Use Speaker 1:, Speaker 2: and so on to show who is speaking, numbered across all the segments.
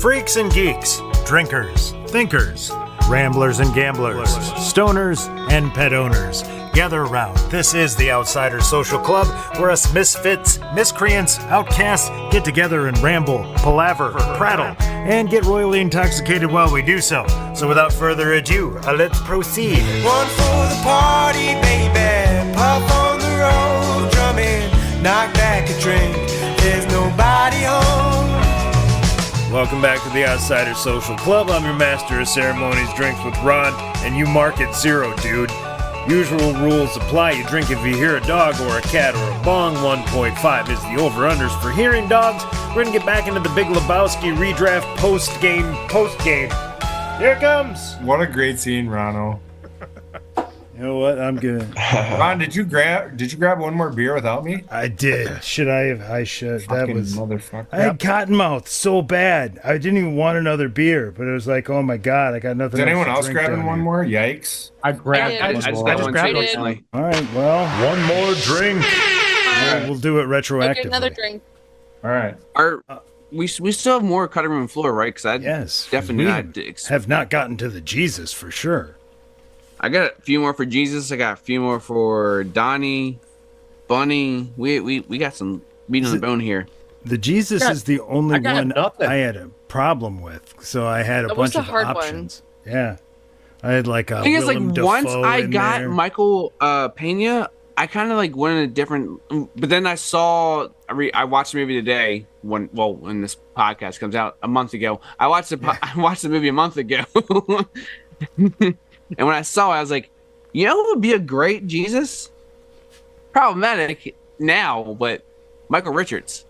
Speaker 1: Freaks and geeks, drinkers, thinkers, ramblers and gamblers, stoners and pet owners. Gather around. This is the Outsider Social Club, where us misfits, miscreants, outcasts get together and ramble, palaver, prattle, and get royally intoxicated while we do so. So without further ado, let's proceed.
Speaker 2: One for the party, baby. Puff on the road, drumming, knock back a drink. There's nobody home.
Speaker 1: Welcome back to the Outsider Social Club. I'm your master of ceremonies, drinks with Ron, and you mark it 0, dude. Usual rules apply. You drink if you hear a dog or a cat or a bong. 1.5 is the over-unders for hearing dogs. We're going to get back into the Big Lebowski redraft post-game. Here it comes.
Speaker 3: What a great scene, Ronno.
Speaker 1: You know what? I'm good.
Speaker 3: Ron, did you grab one more beer without me?
Speaker 1: I did. Should I have? I should.
Speaker 3: Fucking
Speaker 1: That was
Speaker 3: motherfucker.
Speaker 1: I had cotton mouth so bad. I didn't even want another beer, but it was like, oh my god, I got nothing.
Speaker 3: Is anyone else
Speaker 1: to drink
Speaker 3: grabbing
Speaker 1: down
Speaker 3: one
Speaker 1: here.
Speaker 3: more? Yikes.
Speaker 4: I just grabbed one recently.
Speaker 1: All right, well, one more drink. We'll do it retroactively.
Speaker 5: Get another drink.
Speaker 3: All right.
Speaker 4: We still have more cutting room floor, right? Because
Speaker 1: Yes,
Speaker 4: definitely
Speaker 1: we
Speaker 4: not.
Speaker 1: have not gotten to the Jesus for sure.
Speaker 4: I got a few more for Jesus. I got a few more for Donnie, Bunny. We got some meat on the bone here.
Speaker 1: The Jesus is the only one
Speaker 6: nothing.
Speaker 1: I had a problem with, so I had a
Speaker 5: That was
Speaker 1: bunch
Speaker 5: a
Speaker 1: of
Speaker 5: hard
Speaker 1: options. Yeah, I had like a.
Speaker 4: I think it's like
Speaker 1: Willem
Speaker 4: once
Speaker 1: Dafoe
Speaker 4: I
Speaker 1: in
Speaker 4: got
Speaker 1: there.
Speaker 4: Michael Pena, I kind of like went in a different. But then I saw. I watched the movie today. When this podcast comes out a month ago, I watched the movie a month ago. And when I saw it, I was like, you know who would be a great Jesus? Problematic now, but Michael Richards.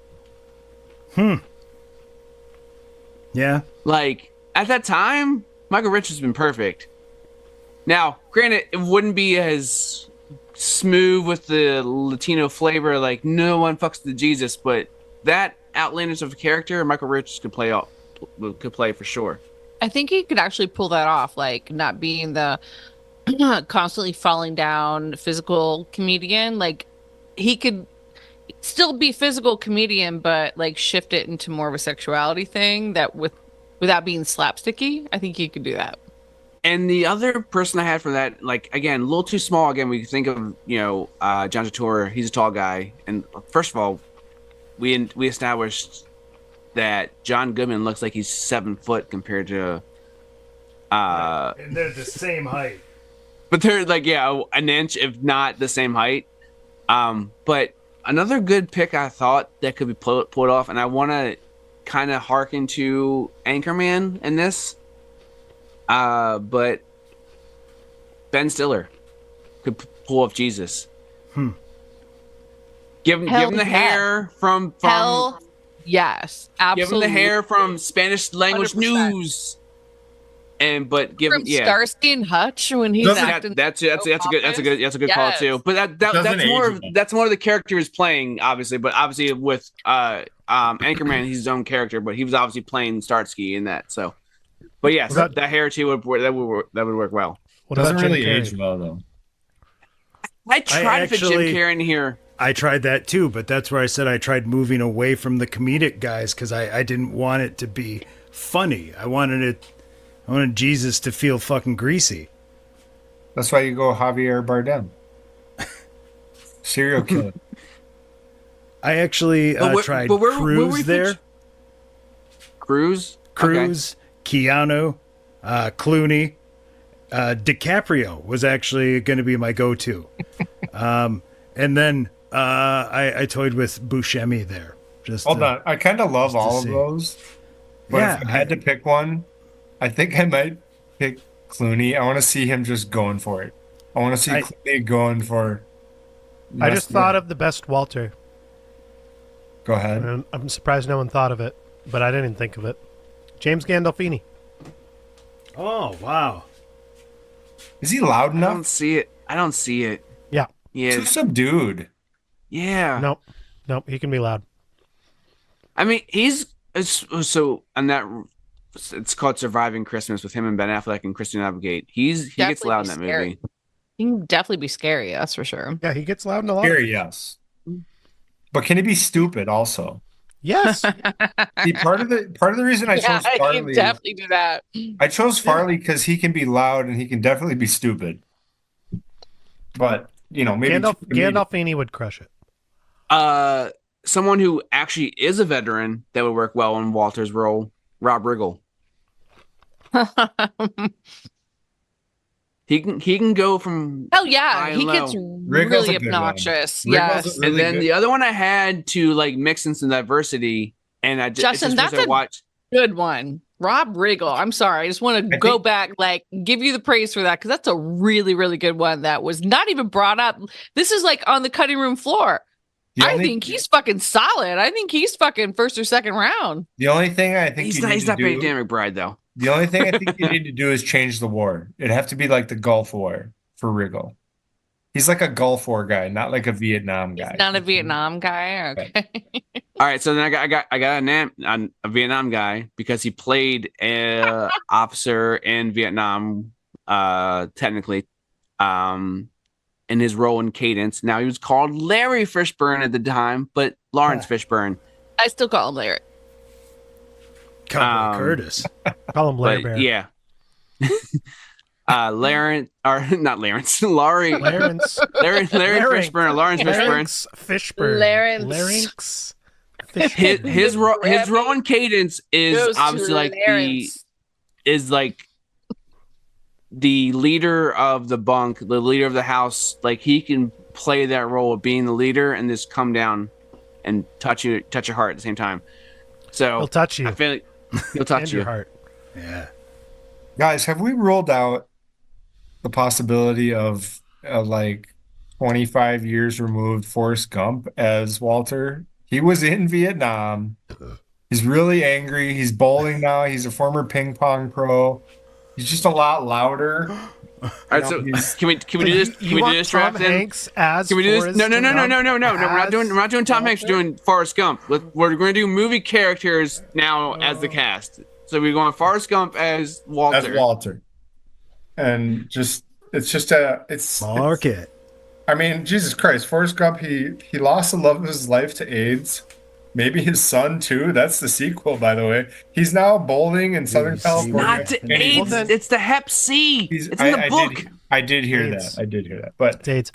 Speaker 1: Yeah,
Speaker 4: Like, at that time, Michael Richards has been perfect. Now, granted, it wouldn't be as smooth with the Latino flavor, like, no one fucks the Jesus, but that outlandish of a character, Michael Richards could play for sure.
Speaker 5: I think he could actually pull that off, like not being the constantly falling down physical comedian. Like he could still be physical comedian, but like shift it into more of a sexuality thing without being slapsticky. I think he could do that.
Speaker 4: And the other person I had for that, like, again, a little too small. Again, we think of, John Turturro. He's a tall guy. And first of all, we established that John Goodman looks like he's 7 foot compared to
Speaker 1: and they're the same height.
Speaker 4: but they're like an inch if not the same height. But another good pick I thought that could be pulled off, and I want to kind of harken to Anchorman in this, but Ben Stiller could pull off Jesus. Give him the hair from
Speaker 5: Hell yes, absolutely.
Speaker 4: give him the hair from Spanish language
Speaker 5: 100%.
Speaker 4: news, but give him
Speaker 5: From Starsky and Hutch when he's acting.
Speaker 4: that's a good call
Speaker 5: Yes.
Speaker 4: too. But
Speaker 3: Doesn't
Speaker 4: that's more of the character is playing, obviously. But obviously with Anchorman, he's his own character, but he was obviously playing Starsky in that. So, but yes, that hair too would work well.
Speaker 3: Doesn't really age well though.
Speaker 4: I tried to fit Jim Carrey in here.
Speaker 1: I tried that too, but that's where I said I tried moving away from the comedic guys because I didn't want it to be funny. I wanted Jesus to feel fucking greasy.
Speaker 3: That's why you go Javier Bardem. Serial killer.
Speaker 1: I actually tried Cruz there.
Speaker 4: Cruz,
Speaker 1: Keanu, Clooney, DiCaprio was actually going to be my go-to. And then I toyed with Buscemi there.
Speaker 3: Hold on. I kind of love all of
Speaker 1: see.
Speaker 3: those. But
Speaker 1: Yeah,
Speaker 3: if I had to pick one, I think I might pick Clooney. I want to see him just going for it. I want to see Clooney going for...
Speaker 6: I just thought of the best Walter.
Speaker 3: Go ahead.
Speaker 6: And I'm surprised no one thought of it, but I didn't think of it. James Gandolfini.
Speaker 1: Oh, wow.
Speaker 3: Is he loud
Speaker 4: I
Speaker 3: enough?
Speaker 4: don't see it.
Speaker 6: Yeah.
Speaker 4: Yeah,
Speaker 3: Too subdued.
Speaker 4: yeah.
Speaker 6: Nope, he can be loud.
Speaker 4: I mean, so on that. It's called Surviving Christmas with him and Ben Affleck and Christian Applegate. He gets
Speaker 5: Definitely
Speaker 4: loud in
Speaker 5: be
Speaker 4: that
Speaker 5: scary.
Speaker 4: movie.
Speaker 5: He can definitely be scary. That's for sure.
Speaker 6: Yeah, he gets loud in a lot.
Speaker 3: Scary, yes. But can he be stupid also?
Speaker 6: Yes.
Speaker 3: See, part of the reason I chose
Speaker 5: I can
Speaker 3: Farley,
Speaker 5: definitely do that.
Speaker 3: I chose Farley because he can be loud and he can definitely be stupid. But maybe
Speaker 6: Gandolfini would crush it.
Speaker 4: Someone who actually is a veteran that would work well in Walter's role, Rob Riggle. He can go from
Speaker 5: Oh yeah,
Speaker 4: high
Speaker 5: he
Speaker 4: and
Speaker 5: gets
Speaker 4: low.
Speaker 3: Riggle's
Speaker 5: really
Speaker 3: a good one.
Speaker 5: obnoxious.
Speaker 3: Riggle's
Speaker 5: Yes,
Speaker 3: a really
Speaker 4: And then
Speaker 3: good-
Speaker 4: the other one I had to like mix in some diversity, and I
Speaker 5: Justin, that's
Speaker 4: I
Speaker 5: a
Speaker 4: watched.
Speaker 5: good one. Rob Riggle. I'm sorry. I just want to
Speaker 3: I
Speaker 5: go
Speaker 3: think-
Speaker 5: back, like, give you the praise for that because that's a really, really good one that was not even brought up. This is like on the cutting room floor. I think he's fucking solid. I think he's fucking first or second round.
Speaker 3: The only thing I think
Speaker 4: He's
Speaker 3: you
Speaker 4: not.
Speaker 3: need
Speaker 4: He's
Speaker 3: to
Speaker 4: not very
Speaker 3: do.
Speaker 4: Dan McBride though.
Speaker 3: The only thing I think you need to do is change the war. It'd have to be like the Gulf War for Riggle. He's like a Gulf War guy, not like a Vietnam guy.
Speaker 5: He's not a Vietnam guy. Okay.
Speaker 4: All right, so then I got a Vietnam guy because he played a officer in Vietnam, technically, in his role in Cadence. Now he was called Larry Fishburne at the time, but Lawrence Fishburne.
Speaker 5: I still call him Larry.
Speaker 1: Cowboy Curtis.
Speaker 6: Call him Larry
Speaker 4: But
Speaker 6: Bear.
Speaker 4: yeah, Lawrence or not Lawrence, Larry
Speaker 6: Larynx.
Speaker 4: Larry
Speaker 6: Larynx.
Speaker 4: Fishburne, or Lawrence Fishburne.
Speaker 6: Larynx Fishburne.
Speaker 5: Larynx.
Speaker 6: Larynx
Speaker 4: His
Speaker 6: Fishburne.
Speaker 4: his role in Cadence is
Speaker 5: Goes to
Speaker 4: obviously like
Speaker 5: Larynx.
Speaker 4: the leader of the bunk, the leader of the house. Like he can play that role of being the leader and just come down and touch your heart at the same time. So
Speaker 6: He'll touch you.
Speaker 4: I feel like he'll touch
Speaker 6: And
Speaker 4: you.
Speaker 6: your heart.
Speaker 1: Yeah.
Speaker 3: Guys, have we ruled out the possibility of like 25 years removed Forrest Gump as Walter? He was in Vietnam. He's really angry. He's bowling now. He's a former ping pong pro. He's just a lot louder.
Speaker 4: All right, so can we do this? Can
Speaker 6: You
Speaker 4: we do
Speaker 6: want
Speaker 4: this
Speaker 6: Tom
Speaker 4: draft then?
Speaker 6: Hanks as
Speaker 4: Can we do this?
Speaker 6: Forrest
Speaker 4: No. We're
Speaker 6: Gump
Speaker 4: not doing Tom Hanks. We're
Speaker 6: Walter?
Speaker 4: doing Forrest Gump. We're going to do movie characters now as the cast. So we're going Forrest Gump as Walter.
Speaker 3: As Walter. And it's
Speaker 1: Market.
Speaker 3: I mean, Jesus Christ, Forrest Gump, he lost the love of his life to AIDS. Maybe his son too. That's the sequel, by the way. He's now bowling in Southern California.
Speaker 4: Not to
Speaker 3: And he-
Speaker 4: AIDS. It's the Hep C.
Speaker 3: he's-
Speaker 4: It's in the book.
Speaker 3: I did hear
Speaker 6: AIDS.
Speaker 3: that. I did hear that. But
Speaker 6: Dates.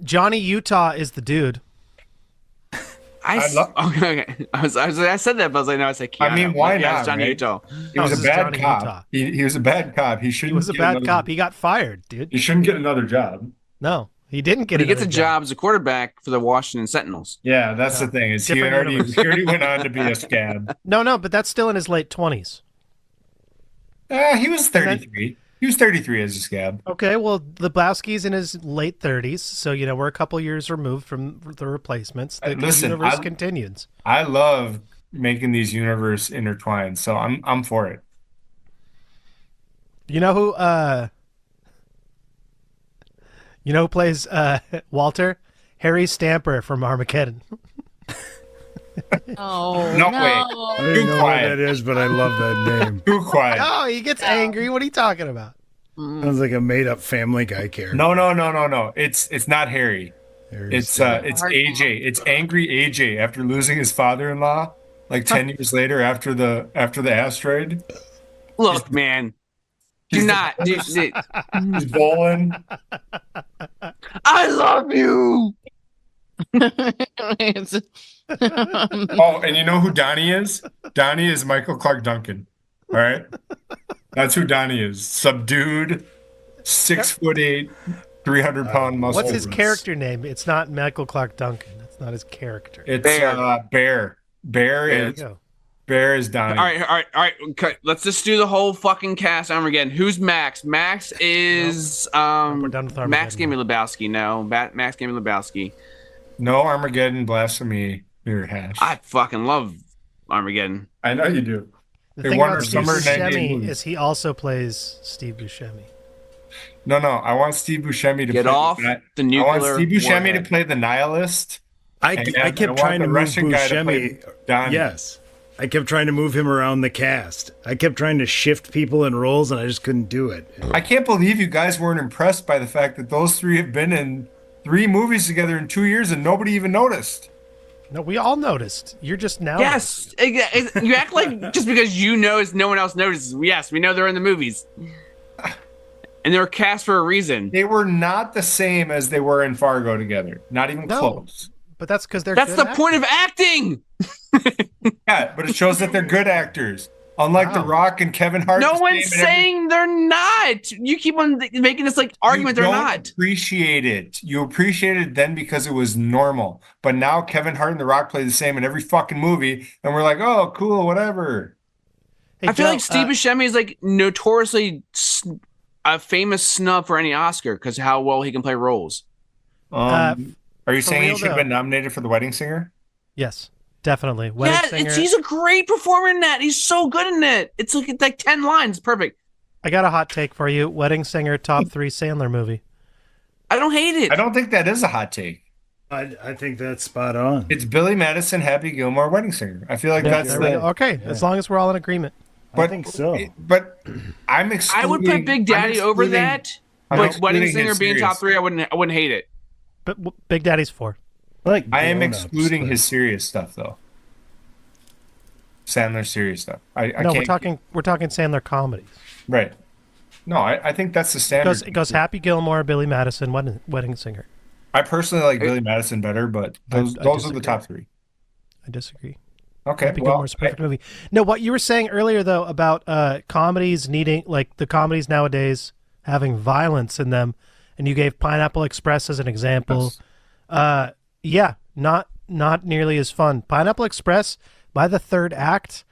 Speaker 6: Johnny Utah is the dude.
Speaker 4: Okay. I said that, but I was like, no, I said Keanu.
Speaker 3: I mean, why
Speaker 4: Yeah,
Speaker 3: not,
Speaker 4: it's Johnny
Speaker 3: right?
Speaker 4: Utah.
Speaker 3: he was
Speaker 6: this
Speaker 3: a
Speaker 6: is
Speaker 3: bad
Speaker 6: Johnny
Speaker 3: cop.
Speaker 6: Utah.
Speaker 3: He was a bad cop. He
Speaker 6: He
Speaker 3: shouldn't.
Speaker 6: was a
Speaker 3: get
Speaker 6: bad
Speaker 3: another-
Speaker 6: cop. He got fired, dude.
Speaker 3: He shouldn't get another job.
Speaker 6: No, he didn't get.
Speaker 4: He gets a
Speaker 6: another
Speaker 4: job as a quarterback for the Washington Sentinels.
Speaker 3: Yeah, that's the thing. Is he
Speaker 6: Different
Speaker 3: already,
Speaker 6: universe.
Speaker 3: he already went on to be a scab.
Speaker 6: No, but that's still in his late 20s.
Speaker 3: He was 33. He was 33 as a scab.
Speaker 6: Okay, well, Lebowski's in his late 30s, so we're a couple years removed from the replacements. The
Speaker 3: Listen,
Speaker 6: universe continues.
Speaker 3: I love making these universe intertwined, so I'm for it.
Speaker 6: You know who? Who plays Walter? Harry Stamper from Armageddon.
Speaker 5: Oh
Speaker 3: No,
Speaker 5: no!
Speaker 1: I don't
Speaker 3: Too
Speaker 1: know
Speaker 3: quiet.
Speaker 1: what that is, but I love that name.
Speaker 3: Too quiet.
Speaker 6: Oh, he gets angry. What are you talking about?
Speaker 1: Sounds like a made-up Family Guy character.
Speaker 3: No. It's not Harry. It's AJ. It's angry AJ after losing his father-in-law like 10 years later after the asteroid.
Speaker 4: Look, man. Do not.
Speaker 3: He's bowling.
Speaker 4: I love you.
Speaker 5: It's-
Speaker 3: Oh, and you know who Donnie is? Donnie is Michael Clark Duncan. All right, that's who Donnie is. Subdued, 6'8", 300-pound muscle.
Speaker 6: What's his character name? It's not Michael Clark Duncan. That's not his character.
Speaker 3: It's
Speaker 4: Bear.
Speaker 3: Bear. Bear
Speaker 6: There you
Speaker 3: is
Speaker 6: go.
Speaker 3: Bear is Donnie.
Speaker 4: All right. Okay, let's just do the whole fucking cast Armageddon. Who's Max? Max is
Speaker 6: We're done with Armageddon.
Speaker 4: Max gave me Lebowski. No, Max gave me Lebowski.
Speaker 3: No Armageddon, blasphemy, beer hash.
Speaker 4: I fucking love Armageddon.
Speaker 3: I know you do.
Speaker 6: The
Speaker 3: They
Speaker 6: thing
Speaker 3: won
Speaker 6: about
Speaker 3: our
Speaker 6: Steve
Speaker 3: summer 98
Speaker 6: Buscemi
Speaker 3: movies.
Speaker 6: is he also plays Steve Buscemi.
Speaker 3: No. I want Steve Buscemi to
Speaker 4: Get
Speaker 3: play
Speaker 4: off
Speaker 3: the
Speaker 4: the
Speaker 3: I want
Speaker 4: nuclear
Speaker 3: Steve Buscemi
Speaker 4: warhead.
Speaker 3: to play the nihilist.
Speaker 1: I
Speaker 3: And
Speaker 1: kept
Speaker 3: I
Speaker 1: trying
Speaker 3: want
Speaker 1: to
Speaker 3: the
Speaker 1: move
Speaker 3: Russian guy to play
Speaker 1: Buscemi.
Speaker 3: Donnie.
Speaker 1: Yes. I kept trying to move him around the cast. I kept trying to shift people in roles, and I just couldn't do it.
Speaker 3: I can't believe you guys weren't impressed by the fact that those three have been in 3 movies together in 2 years and nobody even noticed.
Speaker 6: No, we all noticed. You're just now.
Speaker 4: Yes, you act like just because you notice, no one else notices. Yes, we know they're in the movies, and they were cast for a reason.
Speaker 3: They were not the same as they were in Fargo together. Not even
Speaker 6: No.
Speaker 3: close.
Speaker 6: But that's because they're.
Speaker 4: That's
Speaker 6: good
Speaker 4: the point of acting.
Speaker 3: Yeah, but it shows that they're good actors. Unlike The Rock and Kevin Hart.
Speaker 4: No
Speaker 3: the
Speaker 4: one's
Speaker 3: same in every-
Speaker 4: saying they're not. You keep on making this like argument
Speaker 3: You
Speaker 4: they're
Speaker 3: don't
Speaker 4: not.
Speaker 3: appreciate it. You appreciated it then because it was normal. But now Kevin Hart and The Rock play the same in every fucking movie, and we're like, oh, cool, whatever.
Speaker 6: Hey,
Speaker 4: I feel
Speaker 6: Joe,
Speaker 4: like Steve Buscemi is like notoriously a famous snub for any Oscar because how well he can play roles.
Speaker 3: Are you
Speaker 6: for
Speaker 3: saying he
Speaker 6: real,
Speaker 3: should have
Speaker 6: though.
Speaker 3: been nominated for The Wedding Singer?
Speaker 6: Yes, definitely. Wedding Singer.
Speaker 4: He's a great performer in that. He's so good in it. It's like 10 lines, perfect.
Speaker 6: I got a hot take for you. Wedding Singer, top 3 Sandler movie.
Speaker 4: I don't hate it.
Speaker 3: I don't think that is a hot take.
Speaker 1: I think that's spot on.
Speaker 3: It's Billy Madison, Happy Gilmore, Wedding Singer. I feel like that's
Speaker 6: There we go.
Speaker 3: the.
Speaker 6: Okay, as long as we're all in agreement.
Speaker 1: I think so.
Speaker 3: But I'm excluding.
Speaker 4: I would put Big Daddy over that,
Speaker 3: I'm
Speaker 4: but Wedding
Speaker 3: excluding
Speaker 4: Singer
Speaker 3: his
Speaker 4: being top
Speaker 3: serious-
Speaker 4: 3, I wouldn't hate it.
Speaker 6: But Big Daddy's 4.
Speaker 3: I am excluding his serious stuff though. Sandler's serious stuff. I
Speaker 6: No,
Speaker 3: can't.
Speaker 6: we're talking Sandler comedies.
Speaker 3: Right. No, I think that's the standard.
Speaker 6: It goes Happy Gilmore, Billy Madison, Wedding Singer.
Speaker 3: I personally like Billy Madison better, but those
Speaker 6: I
Speaker 3: are the
Speaker 6: disagree.
Speaker 3: top 3.
Speaker 6: I disagree.
Speaker 3: Okay.
Speaker 6: Happy
Speaker 3: Well,
Speaker 6: Gilmore's a perfect movie. No, what you were saying earlier though about comedies needing like the comedies nowadays having violence in them, and you gave Pineapple Express as an example.
Speaker 3: Yes.
Speaker 6: Yeah, not nearly as fun. Pineapple Express by the third act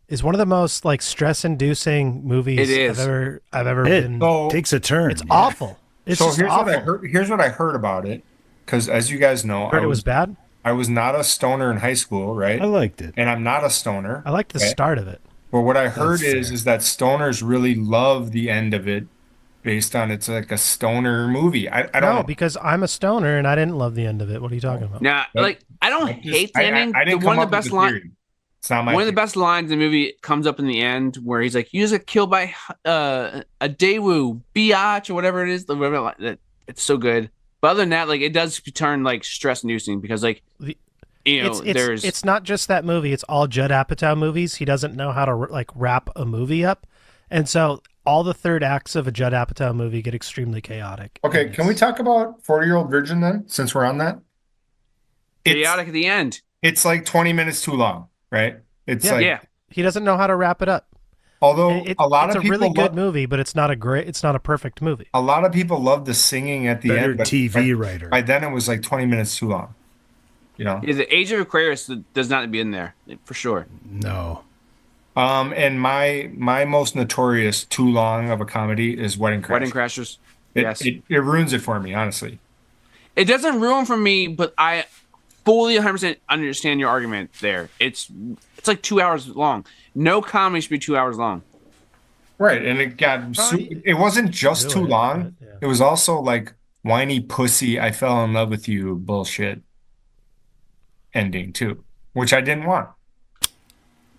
Speaker 6: is one of the most like stress-inducing movies
Speaker 4: It is.
Speaker 6: I've ever
Speaker 1: It
Speaker 6: been.
Speaker 1: takes a turn.
Speaker 6: It's awful. It's
Speaker 3: so
Speaker 6: just
Speaker 3: here's
Speaker 6: awful.
Speaker 3: what I heard. Here's what I heard about it, because as you guys know,
Speaker 6: Heard it was bad.
Speaker 3: I was not a stoner in high school, right?
Speaker 1: I liked it.
Speaker 3: And I'm not a stoner.
Speaker 6: I liked the
Speaker 3: Okay.
Speaker 6: start of it.
Speaker 3: But what I heard
Speaker 1: fair.
Speaker 3: is that stoners really love the end of it, based on it's like a stoner movie. I don't
Speaker 6: No,
Speaker 3: know.
Speaker 6: because I'm a stoner and I didn't love the end of it. What are you talking about?
Speaker 4: Now,
Speaker 3: But-
Speaker 4: like I don't
Speaker 3: I just-
Speaker 4: hate the ending.
Speaker 3: I didn't
Speaker 4: one
Speaker 3: come
Speaker 4: of the
Speaker 3: up with
Speaker 4: best
Speaker 3: the
Speaker 4: lines.
Speaker 3: theory. It's not my
Speaker 4: One of the
Speaker 3: theory.
Speaker 4: best lines in the movie comes up in the end where he's like, "You just got killed by a Daewoo biatch or whatever it is." It's so good. But other than that, like it does turn like stress inducing because like
Speaker 6: The-
Speaker 4: there's
Speaker 6: It's not just that movie. It's all Judd Apatow movies. He doesn't know how to like wrap a movie up, and so all the third acts of a Judd Apatow movie get extremely chaotic.
Speaker 3: Okay,
Speaker 6: And
Speaker 3: can we talk about 40-Year-Old Virgin then, since we're on that?
Speaker 4: chaotic at the end.
Speaker 3: It's like 20 minutes too long, right? It's
Speaker 6: Yeah.
Speaker 3: like,
Speaker 4: Yeah,
Speaker 6: He doesn't know how to wrap it up.
Speaker 3: although a lot
Speaker 6: it's
Speaker 3: of
Speaker 6: a
Speaker 3: people
Speaker 6: really good
Speaker 3: love,
Speaker 6: movie, but it's not a perfect movie.
Speaker 3: a lot of people love the singing at the
Speaker 1: Better
Speaker 3: end, but
Speaker 1: TV writer.
Speaker 3: by then it was like 20 minutes too long. You know?
Speaker 4: yeah, the Age of Aquarius does not be in there for sure.
Speaker 1: No.
Speaker 3: And my most notorious too long of a comedy is Wedding Crashers.
Speaker 4: Wedding Crashers.
Speaker 3: It,
Speaker 4: Yes,
Speaker 3: it ruins it for me, honestly.
Speaker 4: it doesn't ruin for me, but I fully 100% understand your argument there. It's like 2 hours long. No comedy should be 2 hours long.
Speaker 3: Right, and it wasn't just
Speaker 6: Do
Speaker 3: too
Speaker 6: it,
Speaker 3: long.
Speaker 6: but, yeah.
Speaker 3: It was also like whiny pussy, I fell in love with you bullshit ending too, which I didn't want.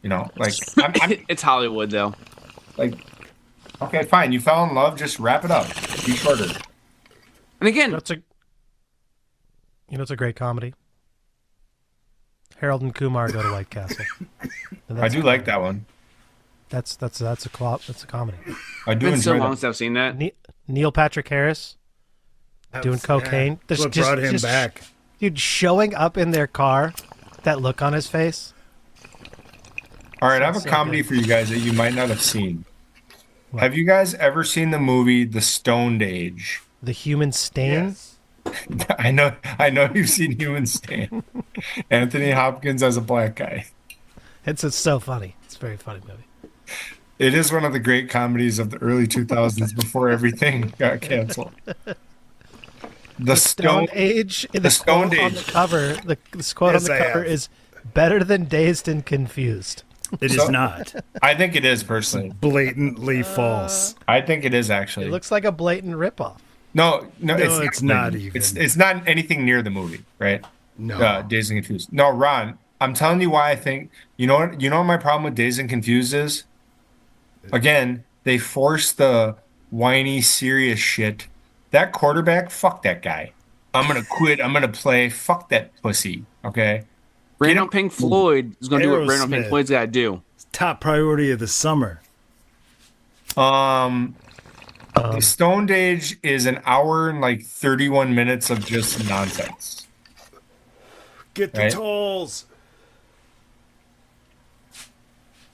Speaker 3: You know, like I'm
Speaker 4: It's Hollywood though.
Speaker 3: like, okay, fine, you fell in love, just wrap it up. Be shorter.
Speaker 4: And again,
Speaker 6: It's a great comedy. Harold and Kumar go to White Castle. And
Speaker 3: I
Speaker 6: that's
Speaker 3: do
Speaker 6: a
Speaker 3: like
Speaker 6: comedy.
Speaker 3: that one.
Speaker 6: That's a comedy.
Speaker 3: I do
Speaker 4: it's been so
Speaker 3: enjoy
Speaker 4: long
Speaker 3: that.
Speaker 4: since I've seen that.
Speaker 6: Neil Patrick Harris doing cocaine.
Speaker 1: That's
Speaker 6: There's
Speaker 1: what
Speaker 6: just-
Speaker 1: brought him
Speaker 6: just-
Speaker 1: back.
Speaker 6: Dude, showing up in their car, that look on his face.
Speaker 3: All right, I have a
Speaker 6: So
Speaker 3: comedy
Speaker 6: good.
Speaker 3: for you guys that you might not have seen. Have you guys ever seen the movie The Stoned Age?
Speaker 6: The Human Stain.
Speaker 3: I know you've seen Human Stain. Anthony Hopkins as a black guy.
Speaker 6: It's so funny. It's a very funny movie.
Speaker 3: It is one of the great comedies of the early 2000s before everything got canceled. The
Speaker 6: Stone
Speaker 3: Stone
Speaker 6: Age. The
Speaker 3: Stoned
Speaker 6: quote on the
Speaker 3: Age.
Speaker 6: cover. The quote
Speaker 1: Yes,
Speaker 6: on the
Speaker 1: I
Speaker 6: cover
Speaker 1: have.
Speaker 6: is better than Dazed and Confused.
Speaker 1: It is
Speaker 3: So-
Speaker 1: not.
Speaker 3: I think it is personally.
Speaker 1: Blatantly false.
Speaker 3: I think it is actually.
Speaker 6: It looks like a blatant ripoff.
Speaker 3: No,
Speaker 1: it's not even.
Speaker 3: It's not anything near the movie, right?
Speaker 1: No.
Speaker 3: Dazed and Confused. No, Ron, I'm telling you why I think. You know what my problem with Dazed and Confused is? Again, they force the whiny, serious shit. That quarterback, fuck that guy. I'm gonna quit. I'm gonna play. Fuck that pussy. Okay.
Speaker 4: Rain on Pink Floyd is going to do what Rain on Pink
Speaker 1: Aerosmith.
Speaker 4: Floyd's got to do.
Speaker 1: Top priority of the summer.
Speaker 3: The Stoned Age is an hour and like 31 minutes of just nonsense.
Speaker 1: Get the
Speaker 3: Right.
Speaker 1: tolls.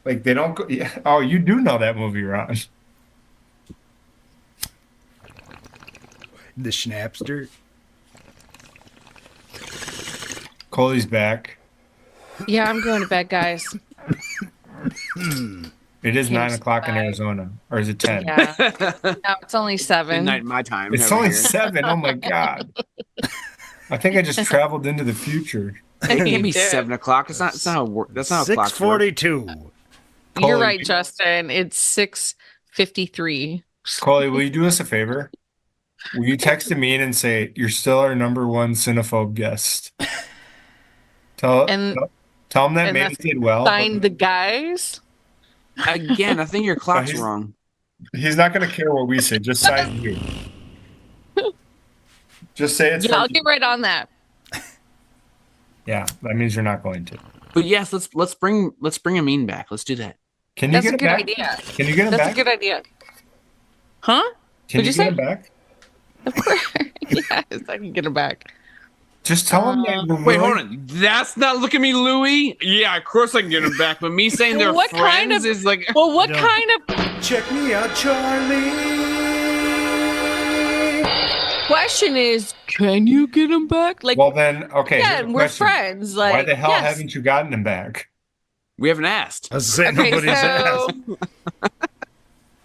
Speaker 3: Like they don't go. Yeah. Oh, you do know that movie, Ron?
Speaker 1: The Schnapster.
Speaker 3: Coley's back.
Speaker 5: Yeah, I'm going to bed, guys.
Speaker 3: It is
Speaker 5: Here's
Speaker 3: 9 o'clock in
Speaker 5: five.
Speaker 3: Arizona, or is it 10?
Speaker 5: Yeah. No, it's only 7.
Speaker 4: Midnight my time.
Speaker 3: It's
Speaker 4: over
Speaker 3: only
Speaker 4: here.
Speaker 3: 7. Oh my god! I think I just traveled into the future.
Speaker 4: It can't be
Speaker 5: You did.
Speaker 4: 7 o'clock. That's not how work. That's not how clocks work.
Speaker 1: 6:42.
Speaker 5: You're
Speaker 3: Coley.
Speaker 5: right, Justin. It's 6:53.
Speaker 3: Coley, will you do us a favor? Will you text me in and say you're still our #1 cinephobe guest? Tell him that
Speaker 5: and
Speaker 3: maybe
Speaker 5: that's
Speaker 3: did well.
Speaker 5: Find the guys.
Speaker 4: Again, I think your clock's
Speaker 3: he's-
Speaker 4: wrong.
Speaker 3: He's not going to care what we say. Just sign you. Just say it's
Speaker 5: Yeah, I'll
Speaker 3: from.
Speaker 5: get right on that.
Speaker 3: Yeah, that means you're not going to.
Speaker 4: But yes, let's bring Amin back. Let's do that.
Speaker 3: Can you
Speaker 5: That's
Speaker 3: get
Speaker 5: a
Speaker 3: it
Speaker 5: good
Speaker 3: back?
Speaker 5: idea.
Speaker 3: Can you get him
Speaker 5: That's
Speaker 3: back?
Speaker 5: a good idea. Huh?
Speaker 3: Can
Speaker 5: What'd
Speaker 3: you
Speaker 5: you
Speaker 3: get
Speaker 5: say?
Speaker 3: him back?
Speaker 5: Of course. Yes, I can get him back.
Speaker 3: Just tell him that we're
Speaker 4: Wait,
Speaker 3: willing-
Speaker 4: hold on. That's not look at me, Louie. Yeah, of course I can get him back. But me saying they're
Speaker 5: What kind
Speaker 4: friends
Speaker 5: of-
Speaker 4: is like.
Speaker 5: Well, what
Speaker 1: No.
Speaker 5: kind of
Speaker 1: Check me out, Charlie.
Speaker 5: question is, can you get him back? Like,
Speaker 3: Well then, okay.
Speaker 5: yeah,
Speaker 3: here's a
Speaker 5: we're
Speaker 3: question.
Speaker 5: friends. Like,
Speaker 3: Why the hell
Speaker 5: yes.
Speaker 3: haven't you gotten him back?
Speaker 4: We haven't asked.
Speaker 1: I was saying
Speaker 5: Okay,
Speaker 1: nobody's
Speaker 5: so
Speaker 1: asked.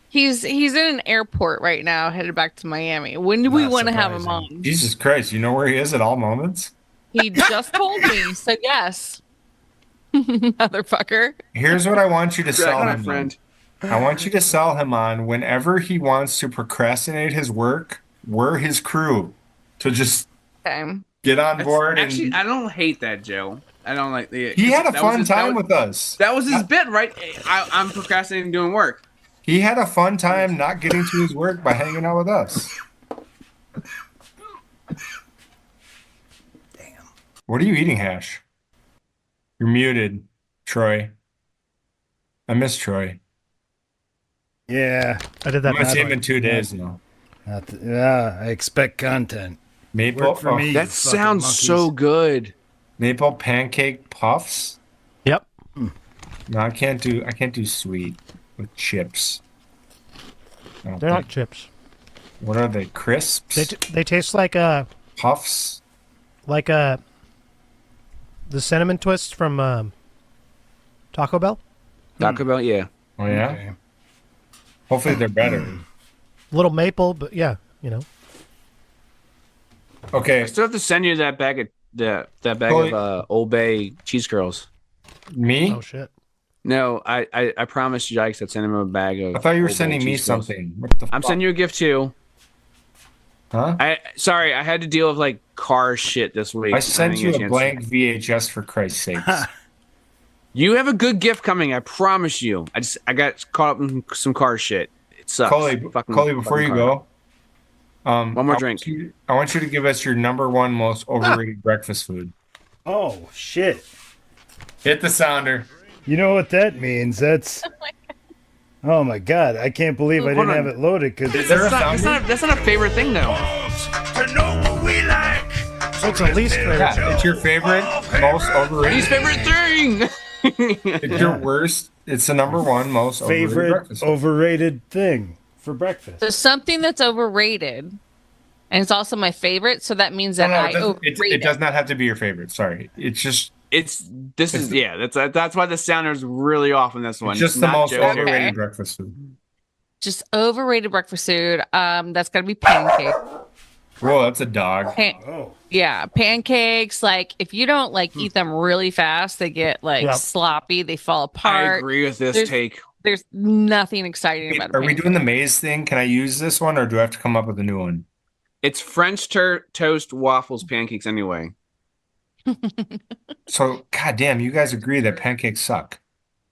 Speaker 5: he's in an airport right now, headed back to Miami. When do we
Speaker 1: Not
Speaker 5: want to have him
Speaker 1: surprising.
Speaker 5: on?
Speaker 3: Jesus Christ, you know where he is at all moments?
Speaker 5: He just told me, so yes. Motherfucker.
Speaker 3: Here's what I want you to
Speaker 4: Drag
Speaker 3: sell
Speaker 4: my
Speaker 3: him on.
Speaker 4: friend.
Speaker 3: I want you to sell him on whenever he wants to procrastinate his work, we're his crew to just
Speaker 5: Okay.
Speaker 3: get on board.
Speaker 4: Actually,
Speaker 3: And
Speaker 4: I don't hate that, Joe. I don't like the.
Speaker 3: he had a
Speaker 4: that was
Speaker 3: fun
Speaker 4: his- that
Speaker 3: time
Speaker 4: was-
Speaker 3: with us.
Speaker 4: That was his bit, right? I'm procrastinating doing work.
Speaker 3: He had a fun time not getting to his work by hanging out with us.
Speaker 1: Damn.
Speaker 3: What are you eating, Hash? You're muted, Troy. I miss Troy.
Speaker 1: Yeah.
Speaker 6: I did
Speaker 3: I'm
Speaker 6: that
Speaker 3: gonna see
Speaker 6: bad
Speaker 3: him
Speaker 6: one.
Speaker 3: in 2 days now.
Speaker 1: Yeah, I expect content.
Speaker 3: Maple
Speaker 1: Work for me. You
Speaker 4: That
Speaker 1: fucking
Speaker 4: sounds so
Speaker 1: monkeys.
Speaker 4: good.
Speaker 3: maple pancake puffs.
Speaker 6: Yep.
Speaker 3: No, I can't do sweet with chips. I don't
Speaker 6: They're not
Speaker 3: think-
Speaker 6: chips.
Speaker 3: What are they? Crisps?
Speaker 6: They taste like
Speaker 3: Puffs?
Speaker 6: the cinnamon twists from Taco Bell.
Speaker 4: Taco Bell, yeah.
Speaker 3: Oh yeah.
Speaker 1: Okay.
Speaker 3: Hopefully they're better.
Speaker 6: Little maple, but yeah, you know.
Speaker 3: Okay,
Speaker 4: I still have to send you that bag of that bag
Speaker 3: Chloe-
Speaker 4: of Old Bay cheese curls.
Speaker 3: me?
Speaker 6: Oh shit.
Speaker 4: No, I promised Jikes I'd send him a bag of.
Speaker 3: I thought you were
Speaker 4: Old Bay
Speaker 3: sending me
Speaker 4: cheese curls.
Speaker 3: something. What the
Speaker 4: I'm
Speaker 3: fuck?
Speaker 4: sending you a gift too.
Speaker 3: Huh?
Speaker 4: Sorry, I had to deal with like car shit this week.
Speaker 3: I sent
Speaker 4: didn't
Speaker 3: you
Speaker 4: get
Speaker 3: a
Speaker 4: chance.
Speaker 3: blank VHS for Christ's sakes.
Speaker 4: You have a good gift coming. I promise you. I got caught up in some car shit. It sucks.
Speaker 3: Coley,
Speaker 4: Fucking-
Speaker 3: Coley, before
Speaker 4: fucking
Speaker 3: you
Speaker 4: car.
Speaker 3: go,
Speaker 4: One more
Speaker 3: I
Speaker 4: drink.
Speaker 3: want you to give us your #1 most overrated breakfast food.
Speaker 1: Oh, shit.
Speaker 3: Hit the sounder.
Speaker 1: You know what that means? That's. Oh my god, I can't believe I
Speaker 4: Hold
Speaker 1: didn't
Speaker 4: on.
Speaker 1: have it loaded because
Speaker 3: Is there a
Speaker 4: That's not a favorite thing though.
Speaker 6: It's a least favorite.
Speaker 3: Yeah, it's your favorite, most overrated.
Speaker 4: Least favorite thing.
Speaker 3: It's your worst. It's the #1 most overrated
Speaker 1: favorite
Speaker 3: breakfast food.
Speaker 1: overrated thing for breakfast.
Speaker 5: So something that's overrated, and it's also my favorite. So that means
Speaker 3: No,
Speaker 5: that
Speaker 3: no,
Speaker 5: I
Speaker 3: it, doesn't,
Speaker 5: overrate
Speaker 3: it does not have to be Sorry, it's just
Speaker 4: That's why the sounder's really off on this one.
Speaker 3: it's just the
Speaker 4: Not
Speaker 3: most
Speaker 4: joking.
Speaker 3: overrated
Speaker 5: Okay.
Speaker 3: breakfast food.
Speaker 5: Just overrated breakfast food. That's gotta be pancake.
Speaker 3: Whoa, that's a dog.
Speaker 1: Oh,
Speaker 5: Yeah, pancakes. Like if you don't like eat them really fast, they get like
Speaker 6: Yep.
Speaker 5: sloppy. They fall
Speaker 4: I
Speaker 5: apart.
Speaker 4: agree with this
Speaker 5: There's-
Speaker 4: take.
Speaker 5: There's nothing exciting about. a
Speaker 3: Are we
Speaker 5: pancake.
Speaker 3: doing the maze thing? Can I use this one, or do I have to come up with a new one?
Speaker 4: It's French toast waffles pancakes anyway.
Speaker 3: So, goddamn, you guys agree that pancakes suck.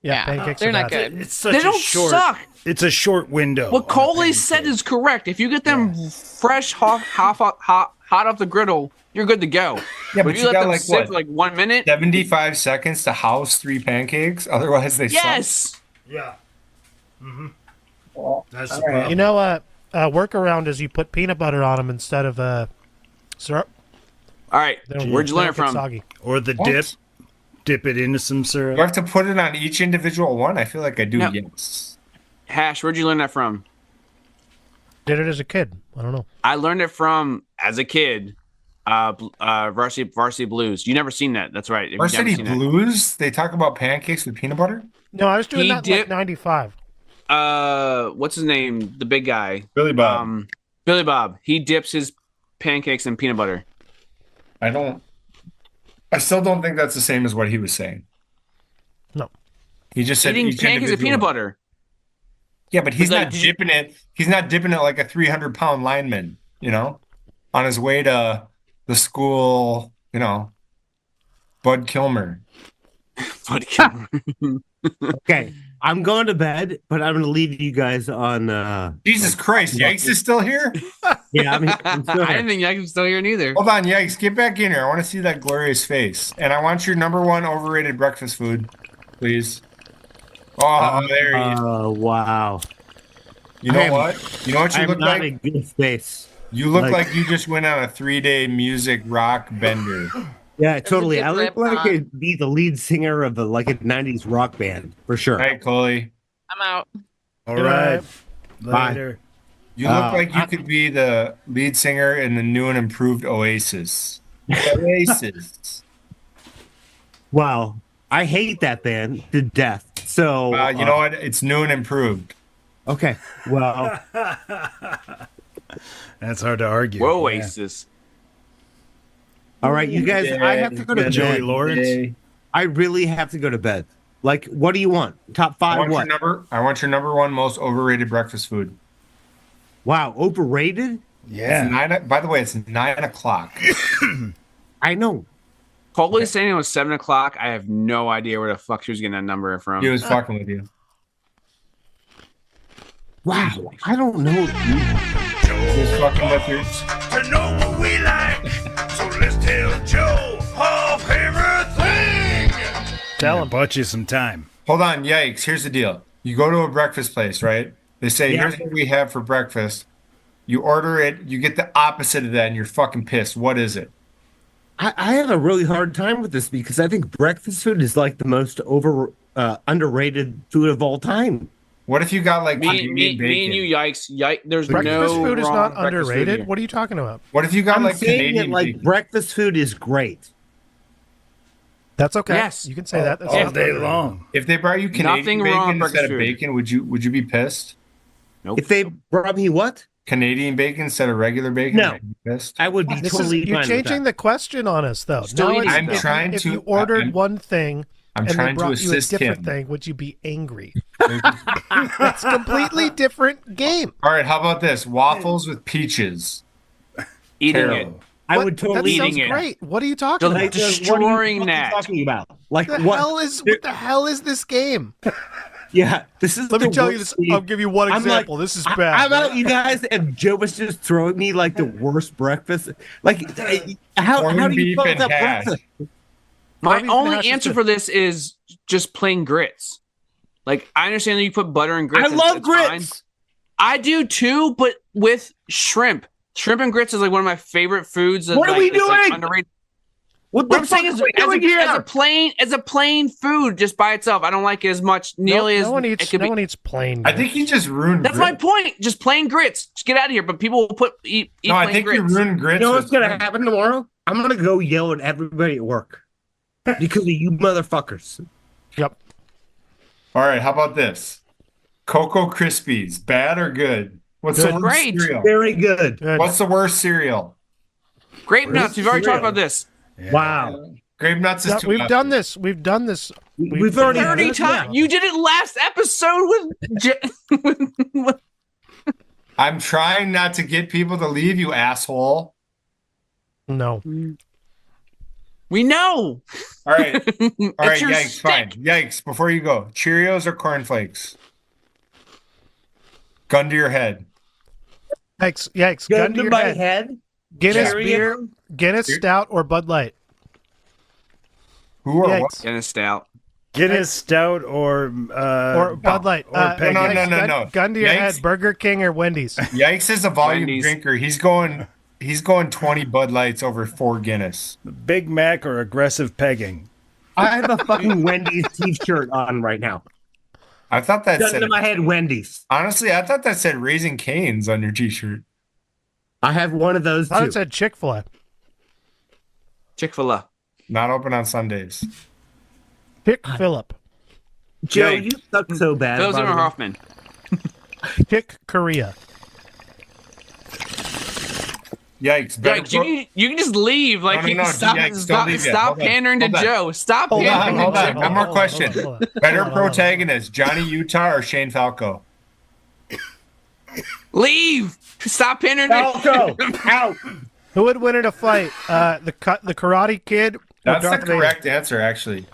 Speaker 6: Yeah,
Speaker 5: Yeah,
Speaker 6: pancakes
Speaker 5: they're
Speaker 6: are
Speaker 5: not
Speaker 6: bad.
Speaker 5: good.
Speaker 1: it's such
Speaker 4: They
Speaker 1: a
Speaker 4: don't
Speaker 1: short.
Speaker 4: suck.
Speaker 1: It's a short window.
Speaker 4: What
Speaker 1: on a
Speaker 4: Coley said
Speaker 1: pancake.
Speaker 4: is correct. If you get them fresh, hot off the griddle, you're good to go.
Speaker 3: Yeah,
Speaker 4: But
Speaker 3: but
Speaker 4: if
Speaker 3: you
Speaker 4: you let
Speaker 3: got
Speaker 4: them
Speaker 3: like
Speaker 4: sit
Speaker 3: what?
Speaker 4: for like 1 minute,
Speaker 3: 75 seconds to house 3 pancakes. Otherwise, they suck.
Speaker 4: yes.
Speaker 1: Yeah. Mm-hmm.
Speaker 3: Well,
Speaker 1: That's the
Speaker 3: all right.
Speaker 1: problem.
Speaker 6: You know, workaround is you put peanut butter on them instead of syrup.
Speaker 4: All right,
Speaker 6: They
Speaker 4: where'd you learn
Speaker 6: don't
Speaker 4: it
Speaker 6: get
Speaker 4: from?
Speaker 6: Soggy.
Speaker 1: Or the
Speaker 3: What?
Speaker 1: dip. Dip it into some
Speaker 3: Do I
Speaker 1: syrup.
Speaker 3: have to put it on each individual one? I feel like I do.
Speaker 4: No.
Speaker 3: Yes.
Speaker 4: Hash, where'd you learn that from?
Speaker 6: Did it as a kid. I don't know.
Speaker 4: I learned it from as a kid. Varsity Blues. You never seen that? That's right. If you've never
Speaker 3: Varsity
Speaker 4: seen that.
Speaker 3: Blues. They talk about pancakes with peanut butter.
Speaker 6: No, I was doing
Speaker 4: He
Speaker 6: that in like
Speaker 4: dipped-
Speaker 6: 95.
Speaker 4: What's his name? The big guy.
Speaker 3: Billy Bob.
Speaker 4: Billy Bob. He dips his pancakes in peanut butter.
Speaker 3: I still don't think that's the same as what he was saying.
Speaker 6: No.
Speaker 3: He just said
Speaker 4: Eating
Speaker 3: each
Speaker 4: pancakes with
Speaker 3: individual
Speaker 4: peanut
Speaker 3: one.
Speaker 4: butter.
Speaker 3: Yeah, but he's
Speaker 4: But,
Speaker 3: not
Speaker 4: like, did you-
Speaker 3: dipping it. He's not dipping it like a 300-pound lineman. You know, on his way to the school. You know, Bud Kilmer.
Speaker 7: Okay, I'm going to bed, but I'm going to leave you guys on.
Speaker 3: Jesus Christ, Yikes is still here.
Speaker 7: Yeah, I'm still
Speaker 4: I
Speaker 7: here.
Speaker 4: didn't think I was still here neither.
Speaker 3: Hold on, Yikes, get back in here. I want to see that glorious face, and I want your number one overrated breakfast food, please. Oh, there he is.
Speaker 7: Oh wow!
Speaker 3: You know
Speaker 7: I am-
Speaker 3: what? You know what you
Speaker 7: I'm
Speaker 3: look
Speaker 7: not
Speaker 3: like?
Speaker 7: in good space.
Speaker 3: You look
Speaker 7: like-
Speaker 3: like you just went on a 3-day music rock bender.
Speaker 7: Yeah,
Speaker 5: a
Speaker 7: totally.
Speaker 5: good
Speaker 7: I look
Speaker 5: rip
Speaker 7: like
Speaker 5: on.
Speaker 7: I'd be the lead singer of a 90s rock band for sure.
Speaker 3: Right, Chloe?
Speaker 5: I'm out.
Speaker 1: All
Speaker 6: Good
Speaker 1: right.
Speaker 6: night.
Speaker 1: Later.
Speaker 3: You look
Speaker 7: Uh,
Speaker 3: like you could be the lead singer in the new and improved Oasis. Oasis.
Speaker 7: Wow, I hate that band to death. So
Speaker 3: You know what? It's new and improved.
Speaker 7: Okay, well,
Speaker 1: That's hard to argue.
Speaker 4: Whoa,
Speaker 1: Yeah.
Speaker 4: Oasis.
Speaker 7: all right, you guys. I have to go to
Speaker 1: Joey
Speaker 7: bed.
Speaker 1: Lawrence.
Speaker 7: I really have to go to bed. Like, what do you want? Top
Speaker 3: I
Speaker 7: five?
Speaker 3: want
Speaker 7: What?
Speaker 3: I want your number one most overrated breakfast food.
Speaker 7: Wow, overrated?
Speaker 1: Yeah.
Speaker 3: By the way, it's 9 o'clock.
Speaker 7: I know.
Speaker 4: Coldly saying it was 7 o'clock. I have no idea where the fuck she was getting that number from.
Speaker 3: He was fucking with you.
Speaker 7: Wow, I don't know.
Speaker 3: He was fucking with you.
Speaker 2: To know what we like, so let's tell Joe of everything.
Speaker 6: Tell him.
Speaker 1: Bought you some time.
Speaker 3: Hold on, Yikes. Here's the deal. You go to a breakfast place, right? They say,
Speaker 7: Yeah.
Speaker 3: here's what we have for breakfast. You order it, you get the opposite of that, and you're fucking pissed. What is it?
Speaker 7: I have a really hard time with this because I think breakfast food is like the most underrated food of all time.
Speaker 3: What if you got like
Speaker 4: Me
Speaker 3: Canadian
Speaker 4: and
Speaker 3: bacon?
Speaker 4: you, yikes. There's
Speaker 6: Breakfast
Speaker 4: no
Speaker 6: food is
Speaker 4: wrong
Speaker 6: not
Speaker 4: breakfast food
Speaker 6: underrated.
Speaker 4: here.
Speaker 6: What are you talking about?
Speaker 3: What if you got
Speaker 7: I'm
Speaker 3: like
Speaker 7: saying
Speaker 3: Canadian
Speaker 7: that like
Speaker 3: bacon?
Speaker 7: breakfast food is great.
Speaker 6: That's okay.
Speaker 4: Yes.
Speaker 6: You can say that. That's
Speaker 1: All
Speaker 6: not
Speaker 1: day
Speaker 6: underrated.
Speaker 1: long.
Speaker 3: If they brought you Canadian
Speaker 4: Nothing wrong
Speaker 3: bacon
Speaker 4: with
Speaker 3: instead of
Speaker 4: breakfast
Speaker 3: bacon, would you be pissed?
Speaker 4: Nope.
Speaker 7: If they brought me what?
Speaker 3: Canadian bacon instead of regular bacon?
Speaker 7: No.
Speaker 3: I'd be pissed.
Speaker 7: I would be
Speaker 6: This is,
Speaker 7: totally
Speaker 6: you're
Speaker 7: fine
Speaker 6: changing
Speaker 7: with
Speaker 6: the question on us, though.
Speaker 4: Still
Speaker 6: Now
Speaker 4: eating
Speaker 6: it's-
Speaker 3: I'm
Speaker 6: if,
Speaker 3: trying
Speaker 6: if
Speaker 3: to-
Speaker 6: you ordered
Speaker 3: I'm-
Speaker 6: one thing
Speaker 3: I'm
Speaker 6: and they
Speaker 3: trying to
Speaker 6: brought you a
Speaker 3: assist
Speaker 6: different
Speaker 3: him.
Speaker 6: thing, would you be angry? That's a completely different game.
Speaker 3: All right, how about this? Waffles with peaches.
Speaker 4: Eating it.
Speaker 3: Terrible.
Speaker 7: I
Speaker 6: What?
Speaker 7: would totally
Speaker 6: That
Speaker 4: eating
Speaker 6: sounds
Speaker 4: it.
Speaker 6: great. What are you talking
Speaker 4: Like,
Speaker 6: about?
Speaker 4: just-
Speaker 7: What are
Speaker 4: destroying
Speaker 7: you fucking
Speaker 4: that.
Speaker 7: talking about? Like
Speaker 6: What
Speaker 7: what?
Speaker 6: the hell is this game?
Speaker 7: Yeah, this is.
Speaker 6: Let me
Speaker 7: the
Speaker 6: tell you
Speaker 7: worst
Speaker 6: this.
Speaker 7: game.
Speaker 6: I'll give you one
Speaker 7: I'm
Speaker 6: example.
Speaker 7: like,
Speaker 6: This is
Speaker 7: I-
Speaker 6: bad.
Speaker 7: I'm out, you guys, and Joe was just throwing me like the worst breakfast. Like, how
Speaker 3: Corned
Speaker 7: do you
Speaker 3: beef
Speaker 7: fuck
Speaker 3: and
Speaker 7: up
Speaker 3: hash.
Speaker 7: breakfast?
Speaker 4: My
Speaker 6: Barbie
Speaker 4: only
Speaker 6: Smash is
Speaker 4: answer
Speaker 6: good.
Speaker 4: for this is just plain grits. Like, I understand that you put butter and grits.
Speaker 7: I love
Speaker 4: it's fine.
Speaker 7: grits.
Speaker 4: I do too, but with shrimp. Shrimp and grits is like one of my favorite foods. That,
Speaker 7: What are
Speaker 4: like,
Speaker 7: we
Speaker 4: it's, like,
Speaker 7: doing?
Speaker 4: underrated.
Speaker 7: What
Speaker 4: What
Speaker 7: the
Speaker 4: I'm
Speaker 7: fuck
Speaker 4: saying is,
Speaker 7: are we doing here?
Speaker 4: as a plain food, just by itself, I don't like it as much. Nearly as
Speaker 6: no one
Speaker 4: it
Speaker 6: eats.
Speaker 4: could
Speaker 6: No
Speaker 4: be.
Speaker 6: one eats plain.
Speaker 3: I think you just ruined
Speaker 4: That's my
Speaker 3: grits.
Speaker 4: point. Just plain grits. Just get out of here. But people will eat
Speaker 3: No,
Speaker 4: plain
Speaker 3: I think
Speaker 4: grits.
Speaker 3: you ruined grits.
Speaker 7: You know what's
Speaker 3: with
Speaker 7: gonna
Speaker 3: shrimp.
Speaker 7: happen tomorrow? I'm gonna go yell at everybody at work because of you motherfuckers.
Speaker 6: Yep.
Speaker 3: All right, how about this? Cocoa Krispies, bad or good? What's the
Speaker 6: Good.
Speaker 3: worst
Speaker 4: Great.
Speaker 3: cereal?
Speaker 7: Very good.
Speaker 6: Good.
Speaker 3: What's the worst cereal?
Speaker 4: Grape nuts. We've already talked about this.
Speaker 7: Wow.
Speaker 3: Grape nuts is
Speaker 6: Yeah,
Speaker 3: too
Speaker 6: we've
Speaker 3: much.
Speaker 6: done this. We've done this.
Speaker 7: We've already
Speaker 4: 30
Speaker 7: done
Speaker 4: times.
Speaker 7: that.
Speaker 4: You did it last episode with.
Speaker 3: I'm trying not to get people to leave, you asshole.
Speaker 6: No.
Speaker 4: We know.
Speaker 3: All right. All right,
Speaker 4: It's your
Speaker 3: yikes,
Speaker 4: stick.
Speaker 3: fine. Yikes, before you go. Cheerios or cornflakes? Gun to your head.
Speaker 6: Yikes! Yikes!
Speaker 7: Gun
Speaker 6: Gun to
Speaker 7: to
Speaker 6: your
Speaker 7: my
Speaker 6: head.
Speaker 7: head.
Speaker 6: Guinness
Speaker 3: Yeah.
Speaker 6: beer, Guinness Stout, or Bud Light?
Speaker 3: Who or
Speaker 6: Yikes.
Speaker 3: what?
Speaker 4: And a stout.
Speaker 1: Guinness Stout or
Speaker 6: Bud Light.
Speaker 1: or Peggy.
Speaker 3: No.
Speaker 6: Gun to your
Speaker 3: Yikes.
Speaker 6: head, Burger King or Wendy's?
Speaker 3: Yikes is a volume
Speaker 4: Wendy's.
Speaker 3: drinker. He's going 20 Bud Lights over 4 Guinness.
Speaker 1: Big Mac or aggressive pegging.
Speaker 7: I have a fucking Wendy's t-shirt on right now.
Speaker 3: I thought that
Speaker 7: Gun
Speaker 3: said
Speaker 7: to my head, Wendy's.
Speaker 3: honestly, I thought that said Raising Cane's on your t-shirt.
Speaker 7: I have one of those
Speaker 6: I thought
Speaker 7: too.
Speaker 6: it said Chick-fil-A.
Speaker 4: Chick-fil-A.
Speaker 3: Not open on Sundays.
Speaker 6: Chick Phillip.
Speaker 7: Joe,
Speaker 3: Yikes.
Speaker 7: you suck so bad.
Speaker 4: Phil
Speaker 7: by
Speaker 4: Zimmer
Speaker 7: the way.
Speaker 4: Hoffman.
Speaker 6: Chick Korea.
Speaker 3: Yikes. Better
Speaker 4: Like, you can just leave. Like,
Speaker 3: No,
Speaker 4: stop,
Speaker 3: yikes, don't
Speaker 4: stop,
Speaker 3: leave yet.
Speaker 4: stop
Speaker 3: Hold on.
Speaker 4: pandering to
Speaker 3: Hold on.
Speaker 4: Joe. Stop
Speaker 3: Hold on,
Speaker 4: pandering
Speaker 3: hold
Speaker 4: to
Speaker 3: on.
Speaker 4: Joe.
Speaker 3: One more question.
Speaker 6: hold on.
Speaker 3: Better
Speaker 6: Hold on.
Speaker 3: protagonist, Johnny Utah or Shane Falco?
Speaker 4: Leave. Stop pandering to
Speaker 7: Falco, out.
Speaker 6: Who would win in a fight? The Karate Kid or
Speaker 3: That's
Speaker 6: Darth
Speaker 3: the
Speaker 6: Vader?
Speaker 3: correct answer, actually.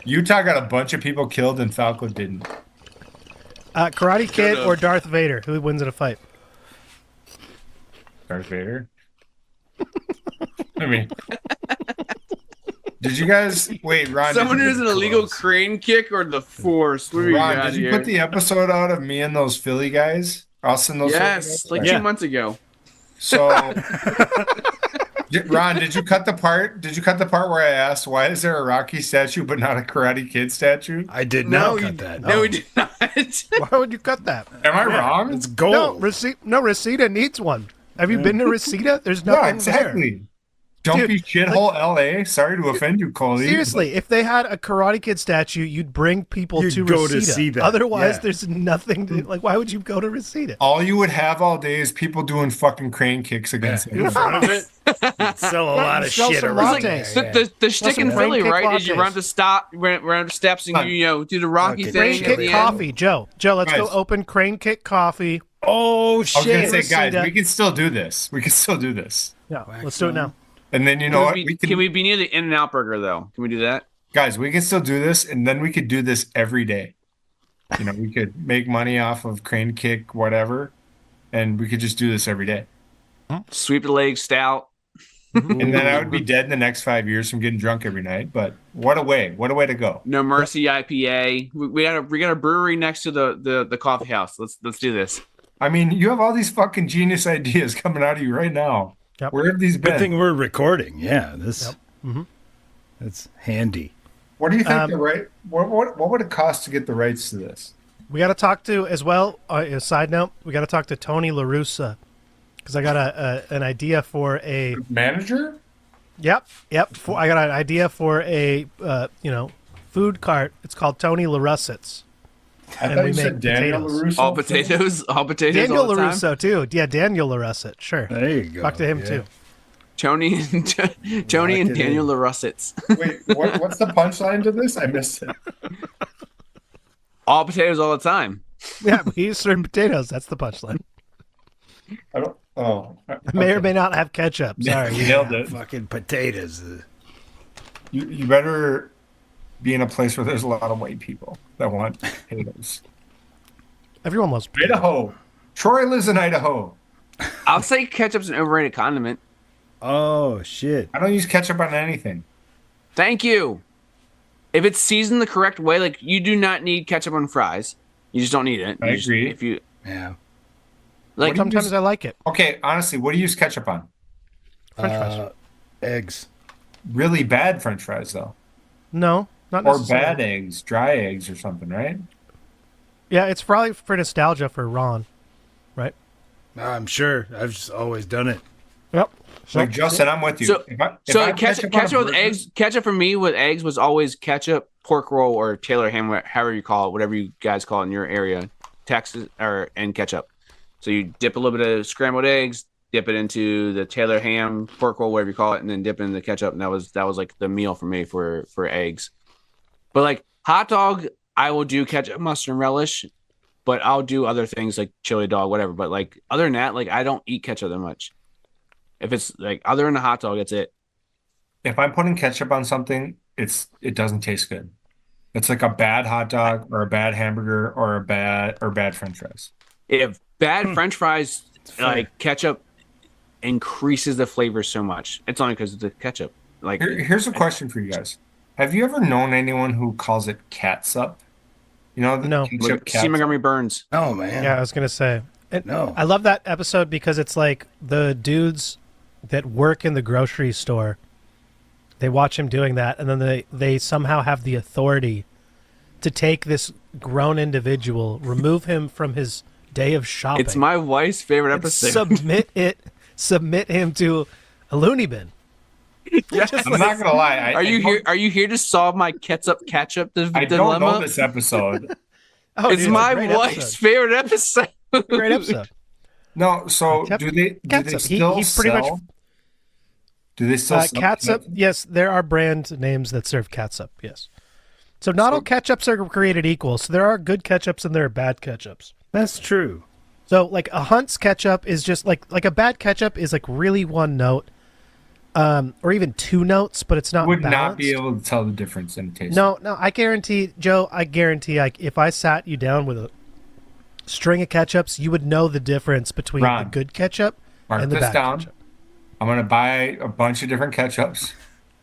Speaker 3: Utah got a bunch of people killed and Falco didn't.
Speaker 6: Karate Kid
Speaker 4: Should've.
Speaker 6: or Darth Vader? Who wins in a fight?
Speaker 3: Darth Vader. I mean, did you guys wait, Ron? did
Speaker 4: Someone
Speaker 3: you-
Speaker 4: who's an illegal crane kick or the force. What do we
Speaker 3: Ron,
Speaker 4: got
Speaker 3: did you
Speaker 4: here?
Speaker 3: put the episode out of me and those Philly guys? Us and those Philly
Speaker 4: Yes,
Speaker 3: guys?
Speaker 4: like
Speaker 1: Yeah.
Speaker 4: 2 months ago.
Speaker 3: So, Ron, did you cut the part? Did you cut the part where I asked why is there a Rocky statue but not a Karate Kid statue?
Speaker 1: I did
Speaker 4: No,
Speaker 1: not
Speaker 4: you,
Speaker 1: cut that.
Speaker 4: no, we did not.
Speaker 6: Why would you cut that?
Speaker 3: Am I wrong?
Speaker 1: It's
Speaker 6: No,
Speaker 1: gold.
Speaker 6: Reseda needs one. Have you been to Reseda? There's nothing
Speaker 3: Yeah, exactly. Don't
Speaker 6: Dude,
Speaker 3: be shithole LA. Sorry to offend you, Coley.
Speaker 6: there. Seriously, if they had a Karate Kid statue, you'd bring people
Speaker 1: You'd
Speaker 6: to
Speaker 1: go to
Speaker 6: Reseda.
Speaker 1: see that,
Speaker 6: Otherwise,
Speaker 1: yeah.
Speaker 6: there's nothing to like. Why would you go to Reseda?
Speaker 3: All you would have all day is people doing fucking crane kicks against
Speaker 1: In
Speaker 3: him.
Speaker 1: front of it, you'd sell a lot of
Speaker 6: Sell
Speaker 1: shit
Speaker 6: some
Speaker 1: around
Speaker 6: lattes.
Speaker 1: there.
Speaker 4: The shtick in
Speaker 6: some
Speaker 4: Philly,
Speaker 6: crane kick
Speaker 4: right, is you
Speaker 6: lattes.
Speaker 4: run the steps and you do the Rocky
Speaker 1: Fucking
Speaker 4: thing.
Speaker 6: Crane
Speaker 1: Crane
Speaker 4: at
Speaker 6: Kick
Speaker 4: the
Speaker 6: Coffee, Joe. Joe, let's go
Speaker 3: Guys.
Speaker 6: open Crane Kick Coffee.
Speaker 1: Oh
Speaker 3: I was gonna
Speaker 1: shit!
Speaker 3: say, guys,
Speaker 6: Reseda.
Speaker 3: we can still do this. We can still do this.
Speaker 6: Yeah, let's do it now.
Speaker 3: And then you
Speaker 4: End.
Speaker 3: know what?
Speaker 4: Can we be near the In-N-Out Burger though? Can we do that?
Speaker 3: Guys, we can still do this, and then we could do this every day. You know, we could make money off of crane kick, whatever, and we could just do this every day.
Speaker 4: Sweep the leg stout.
Speaker 3: And then I would be dead in the next 5 years from getting drunk every night. But what a way to go.
Speaker 4: No Mercy IPA. We got a brewery next to the coffee house. Let's do this.
Speaker 3: I mean, you have all these fucking genius ideas coming out of you right now.
Speaker 6: Yep.
Speaker 3: Where have these
Speaker 1: Good
Speaker 3: been?
Speaker 1: thing we're recording. Yeah, this.
Speaker 6: Yep. Mhm.
Speaker 1: That's handy.
Speaker 3: What do you think what would it cost to get the rights to this?
Speaker 6: We got to talk to as well. A side note: we got to talk to Tony LaRussa because I got an idea for a.
Speaker 3: Manager?
Speaker 6: Yep. I got an idea for a food cart. It's called Tony LaRussets.
Speaker 3: I
Speaker 6: And
Speaker 3: thought
Speaker 6: we
Speaker 3: you said
Speaker 6: make
Speaker 3: Daniel
Speaker 6: potatoes.
Speaker 3: LaRusso.
Speaker 4: All potatoes
Speaker 6: Daniel
Speaker 4: all the time.
Speaker 6: LaRusso too. Yeah, Daniel LaRusset. Sure.
Speaker 1: There you go.
Speaker 6: Talk to him
Speaker 1: yeah.
Speaker 6: too.
Speaker 4: Tony and
Speaker 1: it
Speaker 4: Daniel
Speaker 1: in.
Speaker 4: LaRussets.
Speaker 3: Wait, what's the punchline to this? I missed it.
Speaker 4: All potatoes all the time.
Speaker 6: Yeah, we use certain potatoes. That's the punchline.
Speaker 3: I don't. Oh,
Speaker 6: May or may not have ketchup. Sorry.
Speaker 3: you nailed it.
Speaker 1: Fucking potatoes.
Speaker 3: You better be in a place where there's a lot of white people that want potatoes.
Speaker 6: Everyone loves potatoes.
Speaker 3: Idaho. Troy lives in Idaho.
Speaker 4: I'll say ketchup's an overrated condiment.
Speaker 1: Oh shit!
Speaker 3: I don't use ketchup on anything.
Speaker 4: Thank you. If it's seasoned the correct way, like you do not need ketchup on fries. You just don't need it.
Speaker 3: I
Speaker 4: You just-
Speaker 3: agree.
Speaker 4: If you
Speaker 1: Yeah.
Speaker 4: like,
Speaker 3: What do you
Speaker 6: Sometimes
Speaker 3: use-
Speaker 6: I like it.
Speaker 3: Okay, honestly, what do you use ketchup on?
Speaker 6: French fries.
Speaker 1: Eggs.
Speaker 3: Really bad French fries, though,
Speaker 6: No, not
Speaker 3: or
Speaker 6: necessarily.
Speaker 3: bad eggs, dry eggs, or something, right?
Speaker 6: Yeah, it's probably for nostalgia for Ron, right?
Speaker 1: I'm sure. I've just always done it.
Speaker 6: Yep.
Speaker 3: Like Justin, I'm with you.
Speaker 4: So-
Speaker 3: If I
Speaker 4: so
Speaker 3: have
Speaker 4: ketchup,
Speaker 3: on a
Speaker 4: ketchup with
Speaker 3: burger-
Speaker 4: eggs. Ketchup for me with eggs was always ketchup, pork roll, or Taylor ham, however you call it, whatever you guys call it in your area, Texas, and ketchup. So you dip a little bit of scrambled eggs, dip it into the Taylor ham, pork roll, whatever you call it, and then dip it in the ketchup. And that was like the meal for me for eggs. But like hot dog, I will do ketchup, mustard, and relish. But I'll do other things like chili dog, whatever. But like other than that, like I don't eat ketchup that much. If it's like other than a hot dog, that's it.
Speaker 3: If I'm putting ketchup on something, it doesn't taste good. It's like a bad hot dog or a bad hamburger or bad French fries.
Speaker 4: If bad French fries
Speaker 1: fair.
Speaker 4: like ketchup increases the flavor so much. It's only because of the ketchup. Like,
Speaker 3: Here's a question for you guys. Have you ever known anyone who calls it catsup? You know, the
Speaker 6: No.
Speaker 3: ketchup
Speaker 4: C.
Speaker 3: catsup?
Speaker 4: Montgomery Burns.
Speaker 8: Oh man.
Speaker 6: Yeah, I was gonna say.
Speaker 8: No.
Speaker 6: I love that episode because it's like the dudes that work in the grocery store. They watch him doing that, and then they somehow have the authority to take this grown individual, remove him from his day of shopping.
Speaker 4: It's my wife's favorite
Speaker 6: and
Speaker 4: episode.
Speaker 6: submit him to a loony bin.
Speaker 4: Yes.
Speaker 3: I'm not gonna lie.
Speaker 4: Are you here to solve my ketchup
Speaker 3: I
Speaker 4: dilemma?
Speaker 3: don't know this episode.
Speaker 6: Oh,
Speaker 4: It's
Speaker 6: dude,
Speaker 4: my
Speaker 6: a great
Speaker 4: wife's
Speaker 6: episode.
Speaker 4: favorite episode.
Speaker 6: Great episode.
Speaker 3: No, so
Speaker 6: Ketchup-
Speaker 3: do they
Speaker 6: catsup.
Speaker 3: still
Speaker 6: He pretty much-
Speaker 3: sell? Do they still sell
Speaker 6: Catsup, yes, there are brand names that serve catsup, yes. So not all ketchups are created equal. So there are good ketchups and there are bad ketchups.
Speaker 8: That's true.
Speaker 6: So like a Hunt's ketchup is just like a bad ketchup is like really one note, or even two notes, but it's not
Speaker 3: Would
Speaker 6: balanced.
Speaker 3: not be able to tell the difference in taste.
Speaker 6: No, I guarantee, Joe, if I sat you down with a string of ketchups, you would know the difference between
Speaker 3: Ron,
Speaker 6: the good ketchup
Speaker 3: mark
Speaker 6: and the
Speaker 3: this
Speaker 6: bad
Speaker 3: down.
Speaker 6: ketchup.
Speaker 3: I'm gonna buy a bunch of different ketchups.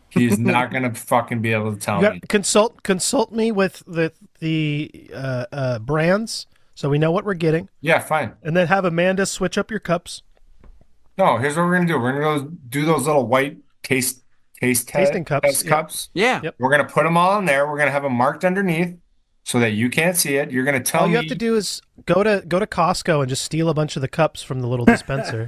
Speaker 3: He's not gonna fucking be able to tell
Speaker 6: You
Speaker 3: me.
Speaker 6: got consult me with the brands so we know what we're getting,
Speaker 3: Yeah, fine.
Speaker 6: and then have Amanda switch up your cups.
Speaker 3: No, here's what we're gonna do. We're gonna go do those little white
Speaker 6: Tasting cups,
Speaker 3: test
Speaker 6: yeah.
Speaker 3: cups.
Speaker 4: Yeah.
Speaker 6: Yep.
Speaker 3: We're gonna put them all in there. We're gonna have them marked underneath so that you can't see it. You're gonna tell
Speaker 6: All
Speaker 3: me.
Speaker 6: you have to do is go to Costco and just steal a bunch of the cups from the little dispenser,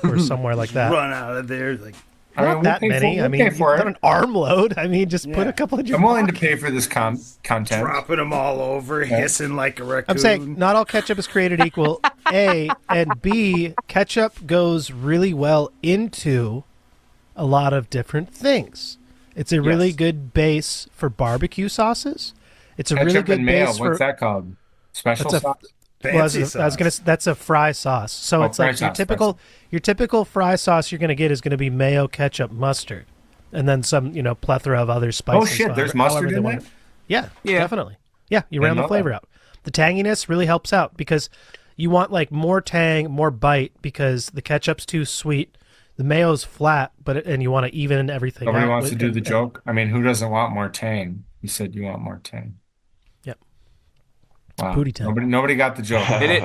Speaker 6: or somewhere like that.
Speaker 8: Run out of there like
Speaker 3: I mean,
Speaker 6: Not
Speaker 3: we'll
Speaker 6: that
Speaker 3: pay
Speaker 6: many.
Speaker 3: For,
Speaker 6: I
Speaker 3: we'll
Speaker 6: mean,
Speaker 3: pay for
Speaker 6: not
Speaker 3: it.
Speaker 6: an armload. I mean, just put
Speaker 8: Yeah.
Speaker 6: a couple in your
Speaker 3: I'm willing to
Speaker 6: pocket.
Speaker 3: pay for this content.
Speaker 8: dropping them all over, hissing like a raccoon.
Speaker 6: I'm saying not all ketchup is created equal. A and B, ketchup goes really well into a lot of different things. It's a really
Speaker 3: Yes.
Speaker 6: good base for barbecue sauces. It's a
Speaker 3: Ketchup
Speaker 6: really good
Speaker 3: and mayo.
Speaker 6: base for.
Speaker 3: What's that called? Special
Speaker 6: That's a-
Speaker 3: sauce.
Speaker 6: Well, I was
Speaker 8: Fancy
Speaker 6: gonna.
Speaker 8: sauce.
Speaker 6: That's a fry sauce. So
Speaker 3: Oh,
Speaker 6: it's
Speaker 3: fry
Speaker 6: like your
Speaker 3: sauce,
Speaker 6: typical fry sauce you're gonna get is gonna be mayo, ketchup, mustard, and then some plethora of other spices.
Speaker 3: Oh shit! There's mustard in there.
Speaker 6: Yeah,
Speaker 4: Yeah.
Speaker 6: definitely. Yeah, you
Speaker 3: I
Speaker 6: round the
Speaker 3: know
Speaker 6: flavor
Speaker 3: that.
Speaker 6: out. The tanginess really helps out because you want like more tang, more bite because the ketchup's too sweet. The mayo's flat, and you want to even everything
Speaker 3: Nobody
Speaker 6: out.
Speaker 3: wants to do the joke. I mean, who doesn't want more tang? You said you want more tang.
Speaker 6: Yep.
Speaker 3: Wow.
Speaker 6: Booty tang.
Speaker 3: Nobody got the joke.
Speaker 4: Did it?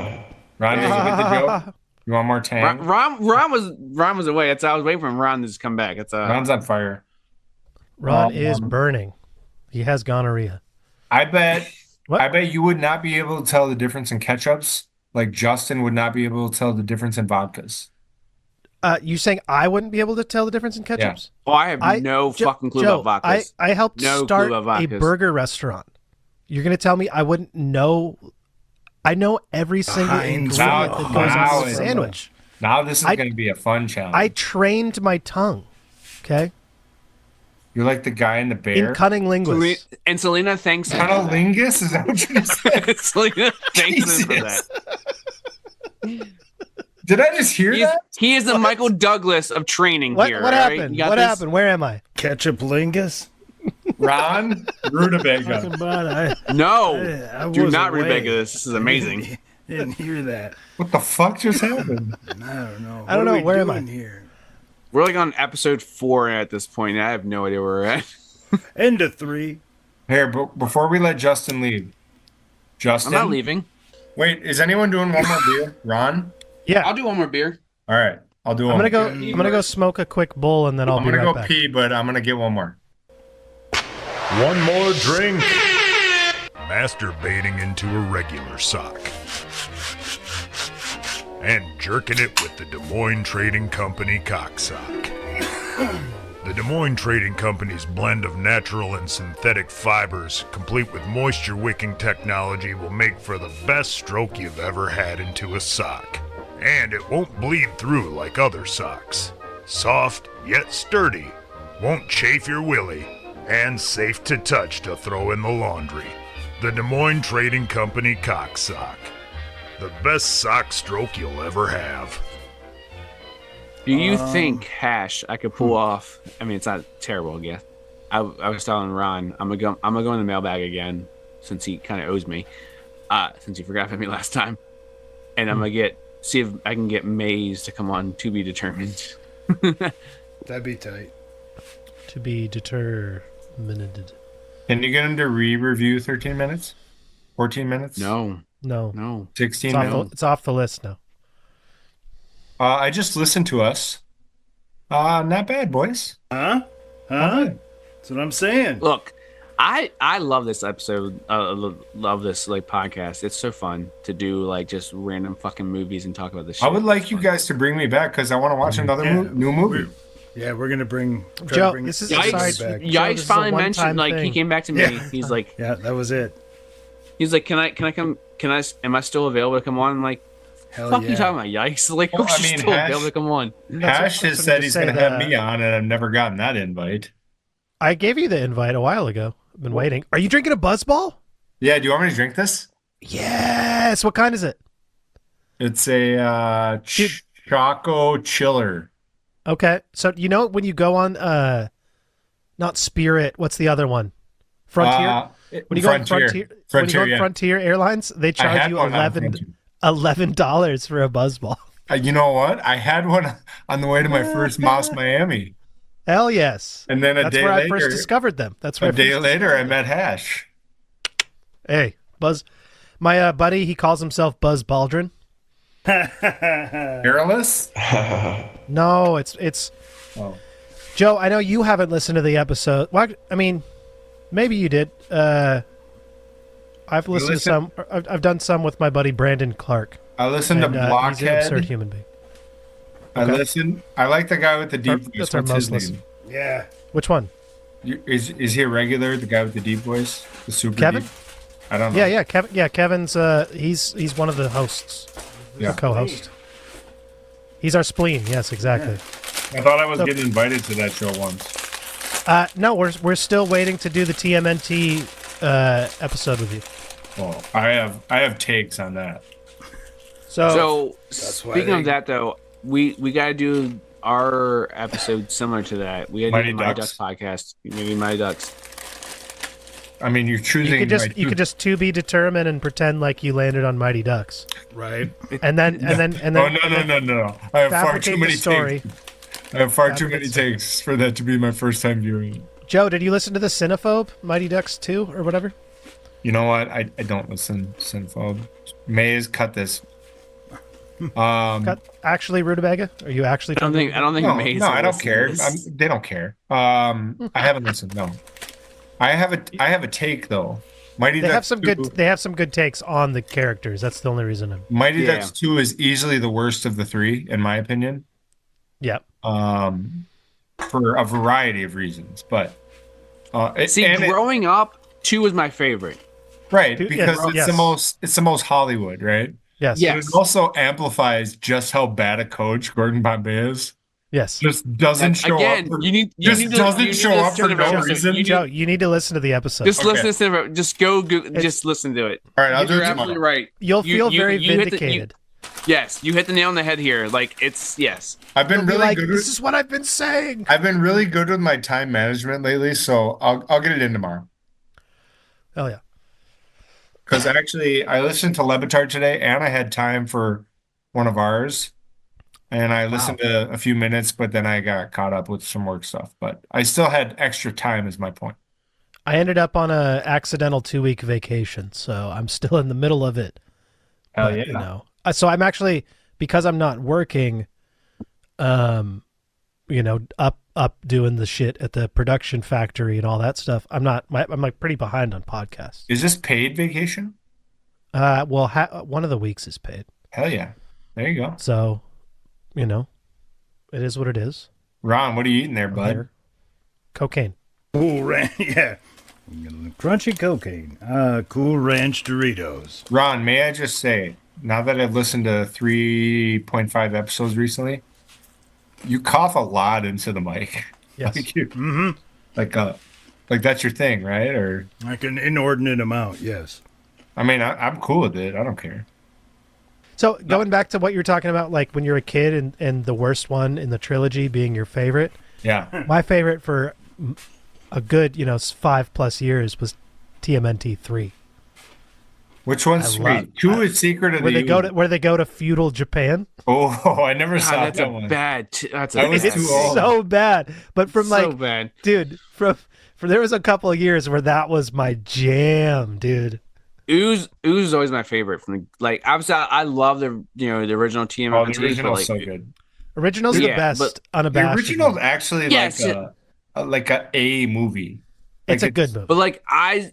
Speaker 3: Ron doesn't get the joke. You want more tang?
Speaker 4: Ron was away. That's I was waiting for Ron to just come back. It's
Speaker 3: Ron's on fire.
Speaker 6: Ron is burning. He has gonorrhea.
Speaker 3: I bet.
Speaker 6: What?
Speaker 3: I bet you would not be able to tell the difference in ketchups. Like Justin would not be able to tell the difference in vodkas.
Speaker 6: You saying I wouldn't be able to tell the difference in ketchups?
Speaker 4: Oh, I have no fucking clue
Speaker 6: Joe,
Speaker 4: about vodkas.
Speaker 6: I helped
Speaker 4: No clue
Speaker 6: start
Speaker 4: about
Speaker 6: a
Speaker 4: vodkas.
Speaker 6: burger restaurant. You're going to tell me I wouldn't know? I know every single
Speaker 8: Heinz
Speaker 6: ingredient that goes
Speaker 3: Wow.
Speaker 6: on a sandwich.
Speaker 3: Now this is
Speaker 6: I-
Speaker 3: going to be a fun challenge.
Speaker 6: I trained my tongue. Okay,
Speaker 3: You're like the guy in the bear.
Speaker 6: in cunning linguist.
Speaker 4: And Selena thanks him.
Speaker 3: Cunnilingus? Is that what you just said?
Speaker 4: Selena thanks him for
Speaker 3: Jesus.
Speaker 4: that.
Speaker 3: Did I just hear that?
Speaker 4: He is the Michael Douglas of training
Speaker 6: What
Speaker 4: here.
Speaker 6: what
Speaker 4: all right?
Speaker 6: happened?
Speaker 4: You got
Speaker 6: What
Speaker 4: this?
Speaker 6: happened? Where am I?
Speaker 8: ketchup lingus.
Speaker 3: Ron Rutabaga.
Speaker 8: Talking about
Speaker 4: No,
Speaker 8: I
Speaker 4: do
Speaker 8: was
Speaker 4: not
Speaker 8: away.
Speaker 4: rebecca this. This is amazing.
Speaker 8: Didn't hear that.
Speaker 3: What the fuck just happened?
Speaker 8: I don't know.
Speaker 6: I don't
Speaker 8: What are
Speaker 6: know.
Speaker 8: we
Speaker 6: Where am I?
Speaker 8: doing here?
Speaker 4: We're like on episode 4 at this point. I have no idea where we're at.
Speaker 8: End of 3.
Speaker 3: Here, but before we let Justin leave,
Speaker 4: I'm
Speaker 3: Justin.
Speaker 4: not leaving.
Speaker 3: Wait, is anyone doing one more beer? Ron?
Speaker 6: Yeah,
Speaker 4: I'll do one more beer.
Speaker 3: All right, I'll do one.
Speaker 6: I'm gonna
Speaker 3: more.
Speaker 6: go. I'm gonna go smoke a quick bowl and then I'll
Speaker 3: I'm
Speaker 6: be
Speaker 3: gonna
Speaker 6: right
Speaker 3: go
Speaker 6: back.
Speaker 3: pee, but I'm gonna get one more.
Speaker 1: One more drink. Masturbating into a regular sock. And jerking it with the Des Moines Trading Company cocksock. The Des Moines Trading Company's blend of natural and synthetic fibers, complete with moisture-wicking technology, will make for the best stroke you've ever had into a sock. And it won't bleed through like other socks. Soft, yet sturdy. Won't chafe your willy. And safe to touch to throw in the laundry. The Des Moines Trading Company cocksock. The best sock stroke you'll ever have.
Speaker 4: Do you think hash I could pull off? I mean, it's not terrible, I guess. I was telling Ron, I'm gonna go in the mailbag again since he kind of owes me, since he forgot about me last time, and I'm gonna get see if I can get Maze to come on To Be Determined.
Speaker 8: That'd be tight.
Speaker 6: To be determined.
Speaker 3: Can you get him to re-review 13 minutes? 14 minutes?
Speaker 4: No,
Speaker 6: No.
Speaker 3: 16
Speaker 6: It's off,
Speaker 3: minutes?
Speaker 6: it's off the list now.
Speaker 3: I just listened to us. Not bad, boys.
Speaker 8: Huh? That's what I'm saying.
Speaker 4: look, I love this episode. Love this like podcast. It's so fun to do like just random fucking movies and talk about this shit.
Speaker 3: I would like you guys to bring me back because I want to watch another
Speaker 8: Yeah,
Speaker 3: new movie.
Speaker 8: Yeah, we're gonna bring try to
Speaker 6: Joe,
Speaker 8: bring
Speaker 6: this is
Speaker 8: Joe
Speaker 6: sorry.
Speaker 4: Yikes!
Speaker 8: back.
Speaker 6: Joe, this
Speaker 4: Yikes!
Speaker 6: is a
Speaker 4: Finally
Speaker 6: one-time
Speaker 4: mentioned like he
Speaker 6: thing.
Speaker 4: came back to me.
Speaker 8: Yeah.
Speaker 4: He's like,
Speaker 8: Yeah, that was it.
Speaker 4: can I come? Am I still available to come on? I'm like,
Speaker 8: Hell
Speaker 4: fuck
Speaker 8: yeah.
Speaker 4: you talking about? Yikes! Like,
Speaker 3: Well,
Speaker 4: of
Speaker 3: I
Speaker 4: course you're
Speaker 3: mean,
Speaker 4: still
Speaker 3: Hash-
Speaker 4: available to come on.
Speaker 3: Hash has said he's going to have
Speaker 6: that.
Speaker 3: me on, and I've never gotten that invite.
Speaker 6: I gave you the invite a while ago. I've been waiting. Are you drinking a Buzzball?
Speaker 3: Yeah, do you want me to drink this?
Speaker 6: Yes. What kind is it?
Speaker 3: It's a
Speaker 6: Dude.
Speaker 3: Choco Chiller.
Speaker 6: Okay. So you know when you go on not Spirit, what's the other one? Frontier? When you go on Frontier, when you go on
Speaker 3: yeah.
Speaker 6: Frontier Airlines, they
Speaker 3: I
Speaker 6: charge
Speaker 3: had
Speaker 6: you
Speaker 3: one on
Speaker 6: $11 for a Buzzball.
Speaker 3: You know what? I had one on the way to my first Moss Miami.
Speaker 6: Hell yes.
Speaker 3: And then
Speaker 6: That's
Speaker 3: day
Speaker 6: where
Speaker 3: later,
Speaker 6: I first discovered them. That's where
Speaker 3: a day later, I met Hash.
Speaker 6: Hey, Buzz. My buddy, he calls himself Buzz Baldrin.
Speaker 3: Hairless?
Speaker 6: No, it's.
Speaker 3: Oh.
Speaker 6: Joe, I know you haven't listened to the episode. Well, I mean, maybe you did. I've listened to some. I've done some with my buddy Brandon Clark.
Speaker 3: I listened to
Speaker 6: He's an
Speaker 3: Blockhead.
Speaker 6: absurd human being.
Speaker 3: I listened. I like the guy with the deep voice.
Speaker 6: That's our
Speaker 3: What's his
Speaker 6: most
Speaker 3: name?
Speaker 8: Yeah.
Speaker 6: Which one?
Speaker 3: Is he a regular? The guy with the deep voice, the super
Speaker 6: Kevin?
Speaker 3: deep? I don't know.
Speaker 6: Yeah, Kevin. Yeah, Kevin's. He's one of the hosts.
Speaker 3: Yeah.
Speaker 6: The co-host. He's our spleen. Yes, exactly.
Speaker 3: I thought I was getting invited to that show once.
Speaker 6: No, we're still waiting to do the TMNT episode with you.
Speaker 3: Well, I have takes on that.
Speaker 4: So
Speaker 8: That's why
Speaker 4: speaking of
Speaker 8: they-
Speaker 4: that, though, we got to do our episode similar to that. We got to
Speaker 3: Mighty
Speaker 4: do the Mighty
Speaker 3: Ducks.
Speaker 4: Ducks podcast. Maybe Mighty Ducks.
Speaker 3: I mean, you're choosing.
Speaker 6: You could just to be determined and pretend like you landed on Mighty Ducks,
Speaker 8: Right.
Speaker 6: and then
Speaker 3: Oh no! I have far too
Speaker 6: fabricate
Speaker 3: many
Speaker 6: the story.
Speaker 3: takes. I have far too many
Speaker 6: Fabricate
Speaker 3: takes for that to be my first time viewing it.
Speaker 6: Joe, did you listen to the Cinephobe Mighty Ducks 2 or whatever?
Speaker 3: You know what? I don't listen. Synphobe. Maze, cut this.
Speaker 6: Actually, Rutabaga? Are you actually?
Speaker 4: I don't think
Speaker 3: No,
Speaker 4: Maze
Speaker 3: no,
Speaker 4: will
Speaker 3: I don't
Speaker 4: listen to
Speaker 3: care.
Speaker 4: this.
Speaker 3: They don't care. I haven't listened. No, I have a take though. Mighty
Speaker 6: They
Speaker 3: Ducks
Speaker 6: have some
Speaker 3: 2,
Speaker 6: good. They have some good takes on the characters. That's the only reason.
Speaker 3: Mighty
Speaker 4: Yeah.
Speaker 3: Ducks 2 is easily the worst of the three, in my opinion.
Speaker 6: Yeah.
Speaker 3: For a variety of reasons, but
Speaker 4: See, growing up, 2 was my favorite.
Speaker 3: right
Speaker 6: Yeah,
Speaker 3: because it's
Speaker 6: yes.
Speaker 3: the most Hollywood, right?
Speaker 6: Yes.
Speaker 4: Yeah.
Speaker 3: But it also amplifies just how bad a coach Gordon Bombay is.
Speaker 6: Yes.
Speaker 3: Just doesn't show
Speaker 4: Again,
Speaker 3: up. For,
Speaker 4: you need
Speaker 3: just
Speaker 4: to
Speaker 3: doesn't
Speaker 4: you need
Speaker 3: show
Speaker 4: to
Speaker 3: up for
Speaker 4: listen to
Speaker 3: no
Speaker 4: the episode.
Speaker 3: reason.
Speaker 6: Joe, you need to listen to the episode.
Speaker 4: Just
Speaker 3: Okay.
Speaker 4: listen to it. Just go. Just listen to it.
Speaker 3: All right, I'll do
Speaker 4: You're
Speaker 3: it
Speaker 4: absolutely
Speaker 3: tomorrow.
Speaker 4: right.
Speaker 6: You'll
Speaker 4: You-
Speaker 6: feel
Speaker 4: you-
Speaker 6: very
Speaker 4: you hit the-
Speaker 6: vindicated.
Speaker 4: Yes, you hit the nail on the head here. Like it's yes.
Speaker 3: I've been
Speaker 6: You'll be
Speaker 3: really
Speaker 6: like,
Speaker 3: good.
Speaker 6: this is what I've been saying.
Speaker 3: I've been really good with my time management lately, so I'll get it in tomorrow.
Speaker 6: Oh yeah.
Speaker 3: Because actually, I listened to Levitard today, and I had time for one of ours, and I listened to a few minutes, but then I got caught up with some work stuff. But I still had extra time, is my point.
Speaker 6: I ended up on a accidental 2-week vacation, so I'm still in the middle of it.
Speaker 3: Hell
Speaker 6: But,
Speaker 3: yeah!
Speaker 6: You know, so I'm actually, because I'm not working, up doing the shit at the production factory and all that stuff. I'm like pretty behind on podcasts.
Speaker 3: Is this paid vacation?
Speaker 6: Well, one of the weeks is paid,
Speaker 3: Hell yeah! There you go,
Speaker 6: so it is what it is.
Speaker 3: Ron. What are you eating there,
Speaker 6: I'm
Speaker 3: bud?
Speaker 6: here. Cocaine.
Speaker 8: Cool Ranch. Yeah. Crunchy cocaine. Cool Ranch Doritos.
Speaker 3: Ron, may I just say, now that I've listened to 3.5 episodes recently, you cough a lot into the mic.
Speaker 6: Yes.
Speaker 3: Like you, like that's your thing, right? Or
Speaker 8: Like an inordinate amount, yes.
Speaker 3: I mean, I'm cool with it. I don't care.
Speaker 6: So going back to what you were talking about, like when you're a kid and the worst one in the trilogy being your favorite,
Speaker 3: Yeah.
Speaker 6: my favorite for a good, 5+ years was TMNT 3.
Speaker 3: Which one's
Speaker 6: I
Speaker 3: sweet?
Speaker 6: love-
Speaker 3: Two is Secret of
Speaker 6: Where
Speaker 3: the
Speaker 6: they go to feudal Japan.
Speaker 3: Oh, I never
Speaker 4: God,
Speaker 3: saw
Speaker 4: that's
Speaker 3: that
Speaker 4: a
Speaker 3: one.
Speaker 4: bad. That's a
Speaker 3: I was
Speaker 4: bad
Speaker 3: too
Speaker 6: It's
Speaker 3: old.
Speaker 6: so bad. But from
Speaker 4: So
Speaker 6: like,
Speaker 4: bad.
Speaker 6: dude, from there was a couple of years where that was my jam, dude.
Speaker 4: Ooze is always my favorite. From like, obviously, I love the the original
Speaker 3: Oh,
Speaker 4: TMNT.
Speaker 3: the original's
Speaker 4: like,
Speaker 3: so good.
Speaker 6: Original's
Speaker 4: Yeah,
Speaker 6: the best,
Speaker 4: but
Speaker 3: The
Speaker 6: unabashed.
Speaker 3: original's actually
Speaker 4: Yes,
Speaker 3: like a A movie.
Speaker 6: It's
Speaker 3: Like,
Speaker 6: a good movie.
Speaker 4: But like, I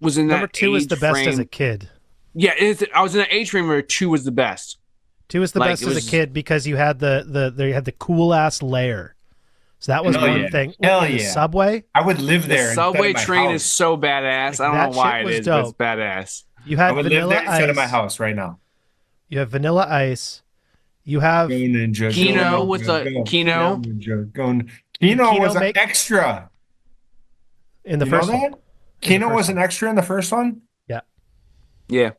Speaker 4: was in
Speaker 6: Number
Speaker 4: that
Speaker 6: 2 is
Speaker 4: age
Speaker 6: the best
Speaker 4: frame.
Speaker 6: as a kid.
Speaker 4: Yeah, I was in that age frame where 2 was the best.
Speaker 6: 2 is the
Speaker 4: Like,
Speaker 6: best
Speaker 4: it
Speaker 6: as
Speaker 4: was-
Speaker 6: a kid because you had the cool ass lair. So that was
Speaker 3: Hell
Speaker 6: one
Speaker 3: yeah.
Speaker 6: thing.
Speaker 3: Hell
Speaker 6: In the
Speaker 3: yeah.
Speaker 6: subway,
Speaker 3: I would live there.
Speaker 4: The
Speaker 3: instead of
Speaker 4: subway
Speaker 3: my
Speaker 4: train
Speaker 3: house.
Speaker 4: is so badass.
Speaker 6: Like,
Speaker 4: I don't
Speaker 6: that
Speaker 4: know why
Speaker 6: shit
Speaker 4: it
Speaker 6: was
Speaker 4: is, but it's
Speaker 6: dope.
Speaker 4: badass.
Speaker 6: you
Speaker 3: I
Speaker 6: had
Speaker 3: would live
Speaker 6: Vanilla
Speaker 3: there instead of my
Speaker 6: Ice.
Speaker 3: house right now.
Speaker 6: You have Vanilla Ice. You have
Speaker 3: Go Ninja.
Speaker 4: Kino
Speaker 3: go
Speaker 4: with
Speaker 3: Ninja,
Speaker 4: the-
Speaker 3: go.
Speaker 4: Kino?
Speaker 3: Ninja, go. Kino
Speaker 6: Kino
Speaker 3: was an
Speaker 6: make-
Speaker 3: extra.
Speaker 6: in the
Speaker 3: You
Speaker 6: first
Speaker 3: know
Speaker 6: one.
Speaker 3: that? Kino
Speaker 6: first
Speaker 3: was an extra in the first one.
Speaker 4: Yeah.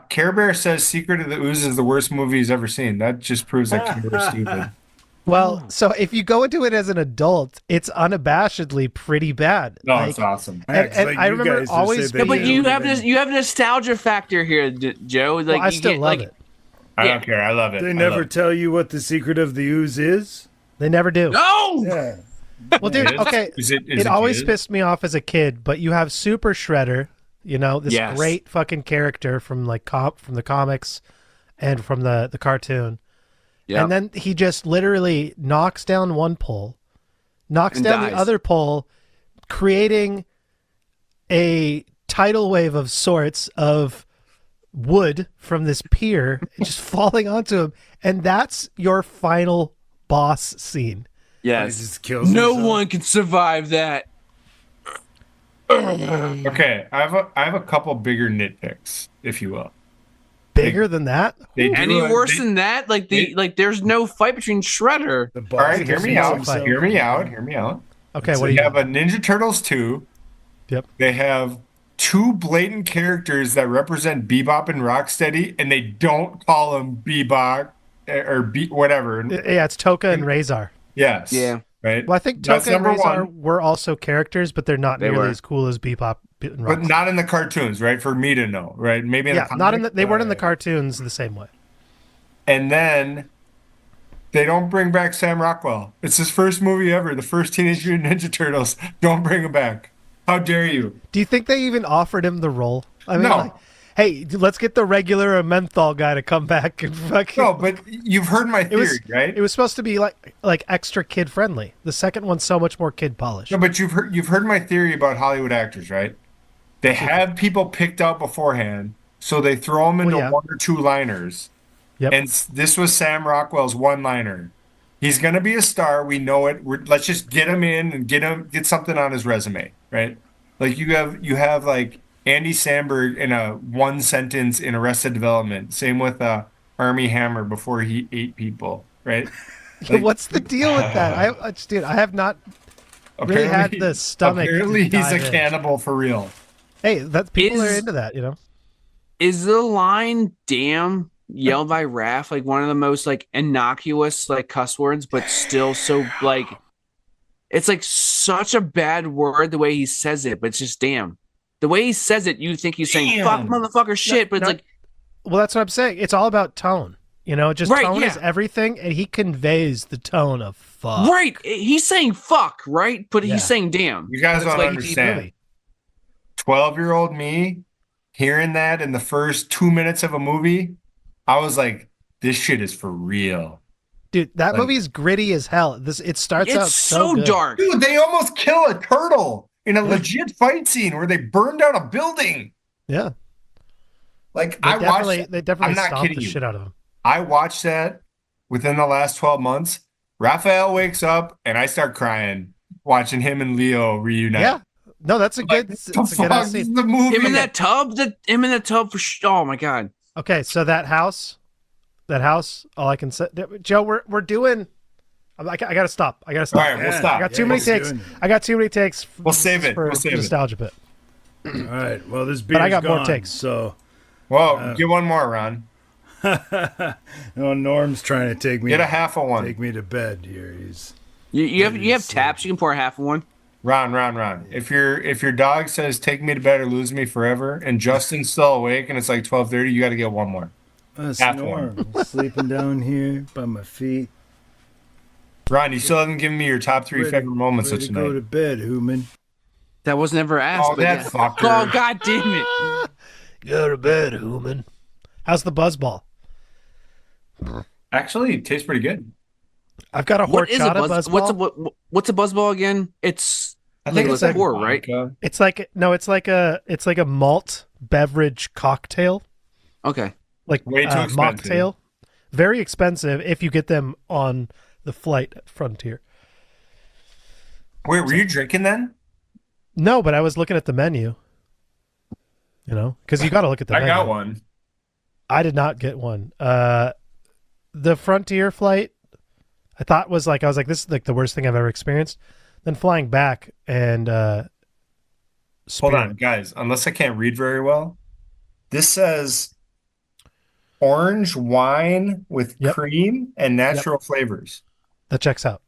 Speaker 3: Care Bear says Secret of the Ooze is the worst movie he's ever seen. That just proves that Care Bear's stupid.
Speaker 6: Well, so if you go into it as an adult, it's unabashedly pretty bad.
Speaker 3: No,
Speaker 6: Like,
Speaker 3: it's awesome.
Speaker 6: And-
Speaker 8: Acts
Speaker 6: and
Speaker 8: like
Speaker 6: I
Speaker 8: you
Speaker 6: remember
Speaker 8: guys just
Speaker 6: always
Speaker 8: say
Speaker 4: Yeah,
Speaker 8: they
Speaker 4: but
Speaker 6: being-
Speaker 4: you
Speaker 8: don't
Speaker 4: have
Speaker 8: even-
Speaker 4: this. You have a nostalgia factor here, Joe. Like
Speaker 6: well, I
Speaker 4: you
Speaker 6: still
Speaker 4: get,
Speaker 6: love
Speaker 4: like,
Speaker 6: it.
Speaker 3: I
Speaker 4: Yeah.
Speaker 3: don't care. I love it.
Speaker 8: They
Speaker 3: I
Speaker 8: never
Speaker 3: love it.
Speaker 8: tell you what the secret of the ooze is.
Speaker 6: They never do.
Speaker 4: No.
Speaker 8: Yeah.
Speaker 6: Well, dude,
Speaker 3: It is?
Speaker 6: okay.
Speaker 3: Is it
Speaker 6: It always
Speaker 3: good?
Speaker 6: pissed me off as a kid, but you have Super Shredder, this
Speaker 4: Yes.
Speaker 6: great fucking character from from the comics and from the cartoon.
Speaker 4: Yep.
Speaker 6: And then he just literally knocks down one pole, knocks
Speaker 4: And
Speaker 6: down
Speaker 4: dies.
Speaker 6: the other pole, creating a tidal wave of sorts of wood from this pier, just falling onto him. And that's your final boss scene.
Speaker 8: He
Speaker 4: Yes.
Speaker 8: just kills
Speaker 4: No
Speaker 8: himself.
Speaker 4: one can survive that.
Speaker 3: Okay, I have a couple bigger nitpicks, if you will.
Speaker 6: Bigger than that?
Speaker 3: They do
Speaker 4: Any
Speaker 3: a-
Speaker 4: worse
Speaker 3: they-
Speaker 4: than that? Like
Speaker 3: they-
Speaker 4: there's no fight between Shredder.
Speaker 8: The
Speaker 3: All
Speaker 8: boss
Speaker 3: right, hear me
Speaker 8: kills
Speaker 3: out.
Speaker 8: himself.
Speaker 3: Hear me out. Hear me out.
Speaker 6: Okay,
Speaker 3: So
Speaker 6: what do
Speaker 3: they
Speaker 6: you
Speaker 3: have a Ninja Turtles 2.
Speaker 6: Yep.
Speaker 3: They have two blatant characters that represent Bebop and Rocksteady, and they don't call them Bebop or whatever.
Speaker 6: Yeah, it's Toka and Razor.
Speaker 3: Yes.
Speaker 4: Yeah.
Speaker 3: Right.
Speaker 6: Well, I think
Speaker 3: That's
Speaker 6: Toka and
Speaker 3: number
Speaker 6: Razor
Speaker 3: one.
Speaker 6: were also characters, but they're not
Speaker 4: They
Speaker 6: nearly
Speaker 4: were.
Speaker 6: as cool as Bebop and
Speaker 3: But
Speaker 6: Rocksteady.
Speaker 3: not in the cartoons, right? For me to know, right? Maybe in
Speaker 6: Yeah,
Speaker 3: the
Speaker 6: not in
Speaker 3: comics,
Speaker 6: they weren't in the
Speaker 3: but-
Speaker 6: cartoons the same way.
Speaker 3: And then they don't bring back Sam Rockwell. It's his first movie ever. The first Teenage Mutant Ninja Turtles. Don't bring him back. How dare you?
Speaker 6: Do you think they even offered him the role? I mean,
Speaker 3: No.
Speaker 6: like, hey, let's get the regular menthol guy to come back and fucking.
Speaker 3: No, but you've heard my
Speaker 6: it was
Speaker 3: theory, right?
Speaker 6: It was supposed to be like extra kid friendly. The second one's so much more kid polished.
Speaker 3: No, but you've heard my theory about Hollywood actors, right? They have people picked out beforehand, so they throw them into
Speaker 6: Well, yeah.
Speaker 3: one or two liners.
Speaker 6: Yep.
Speaker 3: And this was Sam Rockwell's one liner. He's gonna be a star. We know it. Let's just get him in and get something on his resume, right? Like you have like Andy Samberg in a one sentence in Arrested Development. Same with Army Hammer before he ate people, right? Like,
Speaker 6: What's the deal with that? Dude, I have not really had the stomach. to
Speaker 3: Apparently, he's a
Speaker 6: dive in.
Speaker 3: cannibal for real.
Speaker 6: Hey, that people are
Speaker 4: Is-
Speaker 6: into that,
Speaker 4: Is the line "damn" yelled by Raph like one of the most like innocuous like cuss words, but still so like it's like such a bad word the way he says it, but it's just damn. The way he says it, you think he's saying "fuck,
Speaker 3: Damn.
Speaker 4: motherfucker, shit," but it's
Speaker 6: no.
Speaker 4: like
Speaker 6: Well, that's what I'm saying. It's all about tone. Just
Speaker 4: Right,
Speaker 6: tone
Speaker 4: yeah.
Speaker 6: is everything, and he conveys the tone of fuck.
Speaker 4: right. He's saying "fuck," right, but
Speaker 6: Yeah.
Speaker 4: he's saying "damn."
Speaker 3: You guys
Speaker 6: That's
Speaker 3: don't
Speaker 6: why
Speaker 3: understand.
Speaker 6: movie.
Speaker 3: 12-year-old me hearing that in the first 2 minutes of a movie, I was like, this shit is for real.
Speaker 6: Dude, that
Speaker 3: Like-
Speaker 6: movie's gritty as hell. It starts out
Speaker 4: It's so
Speaker 6: good.
Speaker 4: dark.
Speaker 3: Dude, they almost kill a turtle in a legit fight scene where they burn down a building.
Speaker 6: Yeah,
Speaker 3: Like
Speaker 6: they
Speaker 3: I
Speaker 6: definitely
Speaker 3: watched
Speaker 6: they definitely
Speaker 3: I'm not
Speaker 6: stomped
Speaker 3: kidding
Speaker 6: the
Speaker 3: you.
Speaker 6: shit out of him.
Speaker 3: I watched that within the last 12 months. Raphael wakes up and I start crying watching him and Leo reunite.
Speaker 6: Yeah, no, that's a
Speaker 3: Like,
Speaker 6: good.
Speaker 3: what
Speaker 6: It's
Speaker 3: the
Speaker 6: a good
Speaker 3: fuck
Speaker 6: ass
Speaker 3: is
Speaker 6: scene.
Speaker 3: the movie?
Speaker 4: Him in that tub, oh my god.
Speaker 6: Okay, so that house. All I can say, Joe, we're doing. I gotta stop. I gotta
Speaker 3: All
Speaker 6: stop.
Speaker 3: right, we'll stop.
Speaker 6: I got too many
Speaker 8: he's
Speaker 6: takes.
Speaker 8: doing it.
Speaker 6: I got too many takes.
Speaker 3: We'll save it.
Speaker 6: for
Speaker 3: We'll save it.
Speaker 6: nostalgia bit.
Speaker 8: All right. Well, this beer's
Speaker 6: I got more
Speaker 8: gone,
Speaker 6: takes.
Speaker 8: So,
Speaker 3: Well, get one more, Ron.
Speaker 8: Norm's trying to take me.
Speaker 3: Get a half of one.
Speaker 8: Take me to bed here. He's
Speaker 4: You have taps. You can pour half of one.
Speaker 3: Ron. If your dog says take me to bed or lose me forever, and Justin's still awake and it's like 12:30, you got to get one more. Half one.
Speaker 8: I'm sleeping down here by my feet.
Speaker 3: Ron, you still haven't given me your top 3 favorite moments of
Speaker 8: Ready to go to
Speaker 3: tonight.
Speaker 8: bed, Human.
Speaker 4: That was never asked.
Speaker 3: Oh,
Speaker 4: but
Speaker 3: that
Speaker 4: yeah.
Speaker 3: fucker.
Speaker 4: Oh, god damn it!
Speaker 6: Go to bed, human. How's the buzzball?
Speaker 3: Actually, it tastes pretty good.
Speaker 6: I've got a
Speaker 4: What is a
Speaker 6: horchata
Speaker 4: buzz?
Speaker 6: buzzball.
Speaker 4: What's a buzzball again? It's
Speaker 3: I think it's like
Speaker 4: liqueur, right?
Speaker 3: vodka.
Speaker 6: It's like it's like a malt beverage cocktail,
Speaker 4: Okay.
Speaker 6: like
Speaker 3: Way too expensive.
Speaker 6: mocktail. Very expensive if you get them on the flight at Frontier.
Speaker 3: Wait, were you drinking then?
Speaker 6: No, but I was looking at the menu. You know, because you got to look at the
Speaker 3: I
Speaker 6: menu.
Speaker 3: got one.
Speaker 6: I did not get one. The Frontier flight, I was like, this is like the worst thing I've ever experienced. Then flying back and
Speaker 3: Hold
Speaker 6: Spirit.
Speaker 3: on, guys. Unless I can't read very well, this says orange wine with
Speaker 6: Yep.
Speaker 3: cream and natural flavors.
Speaker 6: That checks out.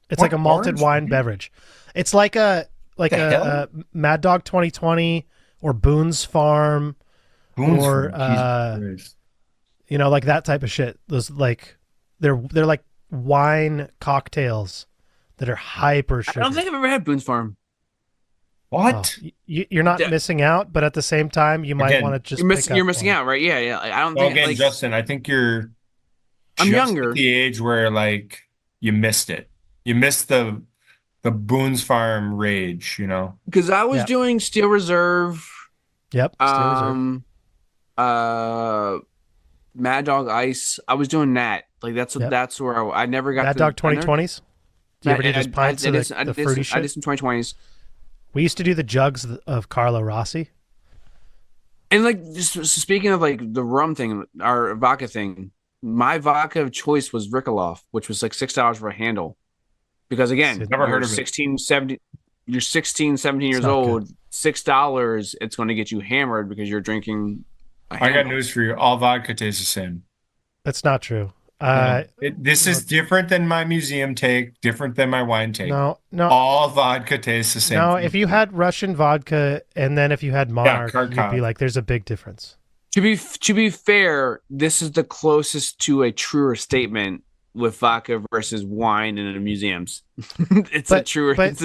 Speaker 6: It's
Speaker 3: What,
Speaker 6: like a malted
Speaker 3: orange?
Speaker 6: wine beverage. It's like a
Speaker 3: The hell?
Speaker 6: Mad Dog 2020 or Boone's Farm,
Speaker 3: Boone's
Speaker 6: or
Speaker 3: Farm, Jesus Christ.
Speaker 6: you know, like that type of shit. Those like they're like wine cocktails that are hyper
Speaker 4: I
Speaker 6: sugar.
Speaker 4: don't think I've ever had Boone's Farm.
Speaker 3: What?
Speaker 6: You're not
Speaker 4: Yeah.
Speaker 6: missing out, but at the same time, you might
Speaker 3: Again,
Speaker 6: want to just
Speaker 4: You're missing out, right? Yeah. I don't
Speaker 3: Well,
Speaker 4: think
Speaker 3: again,
Speaker 4: like,
Speaker 3: Justin, I think you're
Speaker 4: I'm
Speaker 3: just
Speaker 4: younger.
Speaker 3: at the age where like you missed it. You missed the Boone's Farm rage, you know.
Speaker 4: because I was
Speaker 6: Yeah.
Speaker 4: doing Steel Reserve,
Speaker 6: Yep. Steel Reserve.
Speaker 4: Mad Dog Ice. I was doing that. Like that's
Speaker 6: Yep.
Speaker 4: that's where I never got
Speaker 6: Mad
Speaker 4: to
Speaker 6: Dog 2020s. Do you ever do
Speaker 4: I-
Speaker 6: just
Speaker 4: I-
Speaker 6: pints
Speaker 4: I
Speaker 6: of
Speaker 4: did
Speaker 6: the,
Speaker 4: some- I
Speaker 6: the
Speaker 4: did
Speaker 6: fruity
Speaker 4: some- I did
Speaker 6: shit?
Speaker 4: some 2020s.
Speaker 6: We used to do the jugs of Carlo Rossi.
Speaker 4: And like just speaking of like the rum thing, our vodka thing, my vodka of choice was Rikaloff, which was like $6 for a handle. Because again,
Speaker 6: Never
Speaker 4: you're
Speaker 3: heard of it.
Speaker 4: 16, 17, you're 16, 17 years
Speaker 6: not
Speaker 4: old, $6, it's going to get you hammered because you're drinking a
Speaker 3: I got
Speaker 4: handle.
Speaker 3: news for you. All vodka tastes the same.
Speaker 6: That's not true.
Speaker 3: This is different than my museum take, different than my wine take.
Speaker 6: No.
Speaker 3: All vodka tastes the same.
Speaker 6: No, if you had Russian vodka and then if you had Monarch, you'd
Speaker 3: Kharkov.
Speaker 6: be like, there's a big difference.
Speaker 4: To be fair, this is the closest to a truer statement with vodka versus wine in the museums. It's a
Speaker 6: But-
Speaker 4: truer.
Speaker 6: but-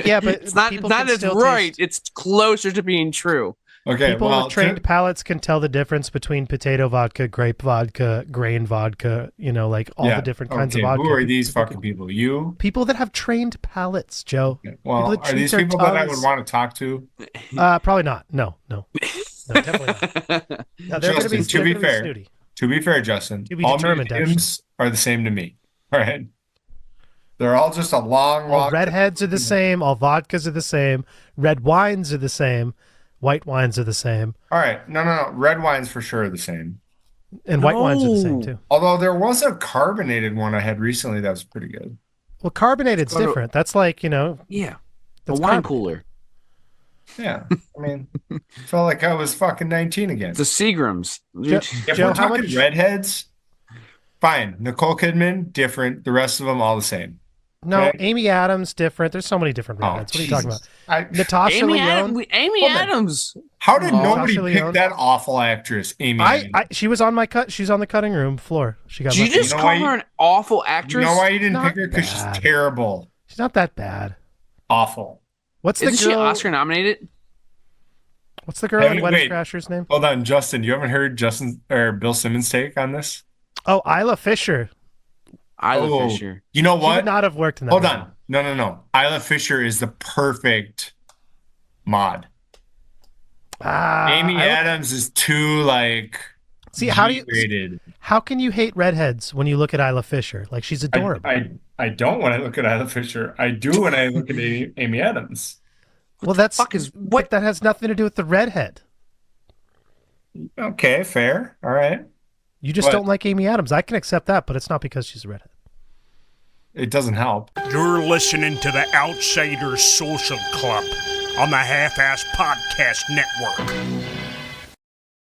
Speaker 6: yeah, but
Speaker 4: it's not.
Speaker 6: people
Speaker 4: It's not
Speaker 6: can
Speaker 4: as
Speaker 6: still
Speaker 4: right.
Speaker 6: taste-
Speaker 4: It's closer to being true.
Speaker 3: Okay,
Speaker 6: People
Speaker 3: well,
Speaker 6: with trained palates can tell the difference between potato vodka, grape vodka, grain vodka, you know, like all the different kinds of vodka.
Speaker 3: Who are these fucking people? You?
Speaker 6: People that have trained palates, Joe.
Speaker 3: Well,
Speaker 6: that
Speaker 3: are
Speaker 6: treat
Speaker 3: these
Speaker 6: their
Speaker 3: people that I
Speaker 6: tongues-
Speaker 3: would want to talk to?
Speaker 6: Probably not. No, definitely not. No, they're gonna
Speaker 3: Justin, to
Speaker 6: they're
Speaker 3: be
Speaker 6: gonna
Speaker 3: fair,
Speaker 6: snooty.
Speaker 3: To be fair, Justin,
Speaker 6: To be
Speaker 3: all
Speaker 6: determined,
Speaker 3: museums are the same to me. All right. They're all just a long
Speaker 6: All
Speaker 3: walk.
Speaker 6: redheads are the same. All vodkas are the same. Red wines are the same. White wines are the same.
Speaker 3: All right. No. Red wines for sure are the same.
Speaker 6: And white wines are the same
Speaker 4: No.
Speaker 6: too.
Speaker 3: Although there was a carbonated one I had recently that was pretty good.
Speaker 6: Well, carbonated's
Speaker 4: go to-
Speaker 6: different. That's like, you know,
Speaker 4: Yeah, a
Speaker 6: that's
Speaker 4: wine
Speaker 6: carbonated.
Speaker 4: cooler.
Speaker 3: Yeah. I mean, felt like I was fucking 19 again.
Speaker 4: It's a Seagrams.
Speaker 3: If
Speaker 6: Joe,
Speaker 3: we're
Speaker 6: how
Speaker 3: talking
Speaker 6: much-
Speaker 3: redheads, fine. Nicole Kidman, different. The rest of them, all the same.
Speaker 6: No,
Speaker 3: Okay.
Speaker 6: Amy Adams different. There's so many different
Speaker 3: Oh,
Speaker 6: redheads. What are you talking about?
Speaker 3: Jesus.
Speaker 6: Natasha
Speaker 4: Amy,
Speaker 6: Lyonne.
Speaker 4: Amy
Speaker 3: Hold on.
Speaker 4: Adams.
Speaker 3: How did
Speaker 6: Oh,
Speaker 3: nobody
Speaker 6: Natasha
Speaker 3: pick
Speaker 6: Lyonne.
Speaker 3: that awful actress, Amy? Adams?
Speaker 6: She was on my cut. She's on the cutting room floor. She got.
Speaker 4: Did you
Speaker 6: lucky.
Speaker 4: just
Speaker 3: know
Speaker 4: call
Speaker 3: why
Speaker 4: her an awful
Speaker 3: You
Speaker 4: actress?
Speaker 3: know why you didn't
Speaker 6: Not
Speaker 3: pick her? Because she's
Speaker 6: bad.
Speaker 3: terrible.
Speaker 6: She's not that bad.
Speaker 3: Awful.
Speaker 6: What's the
Speaker 4: Isn't she
Speaker 6: girl?
Speaker 4: Oscar nominated?
Speaker 6: What's the girl in
Speaker 3: Hey,
Speaker 6: Wedding
Speaker 3: wait.
Speaker 6: Crashers' name?
Speaker 3: Hold on, Justin. You haven't heard Justin or Bill Simmons' take on this?
Speaker 6: Oh, Isla Fisher.
Speaker 4: Isla Fisher.
Speaker 3: You know
Speaker 6: She
Speaker 3: what?
Speaker 6: would not have worked in that.
Speaker 3: Hold
Speaker 6: movie.
Speaker 3: on. No. Isla Fisher is the perfect mod. Amy
Speaker 6: Isla-
Speaker 3: Adams is too like
Speaker 6: See, how do you?
Speaker 3: G-rated.
Speaker 6: How can you hate redheads when you look at Isla Fisher? Like she's adorable.
Speaker 3: I don't when I look at Isla Fisher. I do when I look at Amy Adams.
Speaker 6: well, that's
Speaker 4: fuck is-
Speaker 6: but
Speaker 4: what?
Speaker 6: that has nothing to do with the redhead.
Speaker 3: Okay, fair. All right.
Speaker 6: You just
Speaker 3: What?
Speaker 6: don't like Amy Adams. I can accept that, but it's not because she's a redhead.
Speaker 3: It doesn't help.
Speaker 9: You're listening to the Outsiders Social Club on the Half-Ass Podcast Network.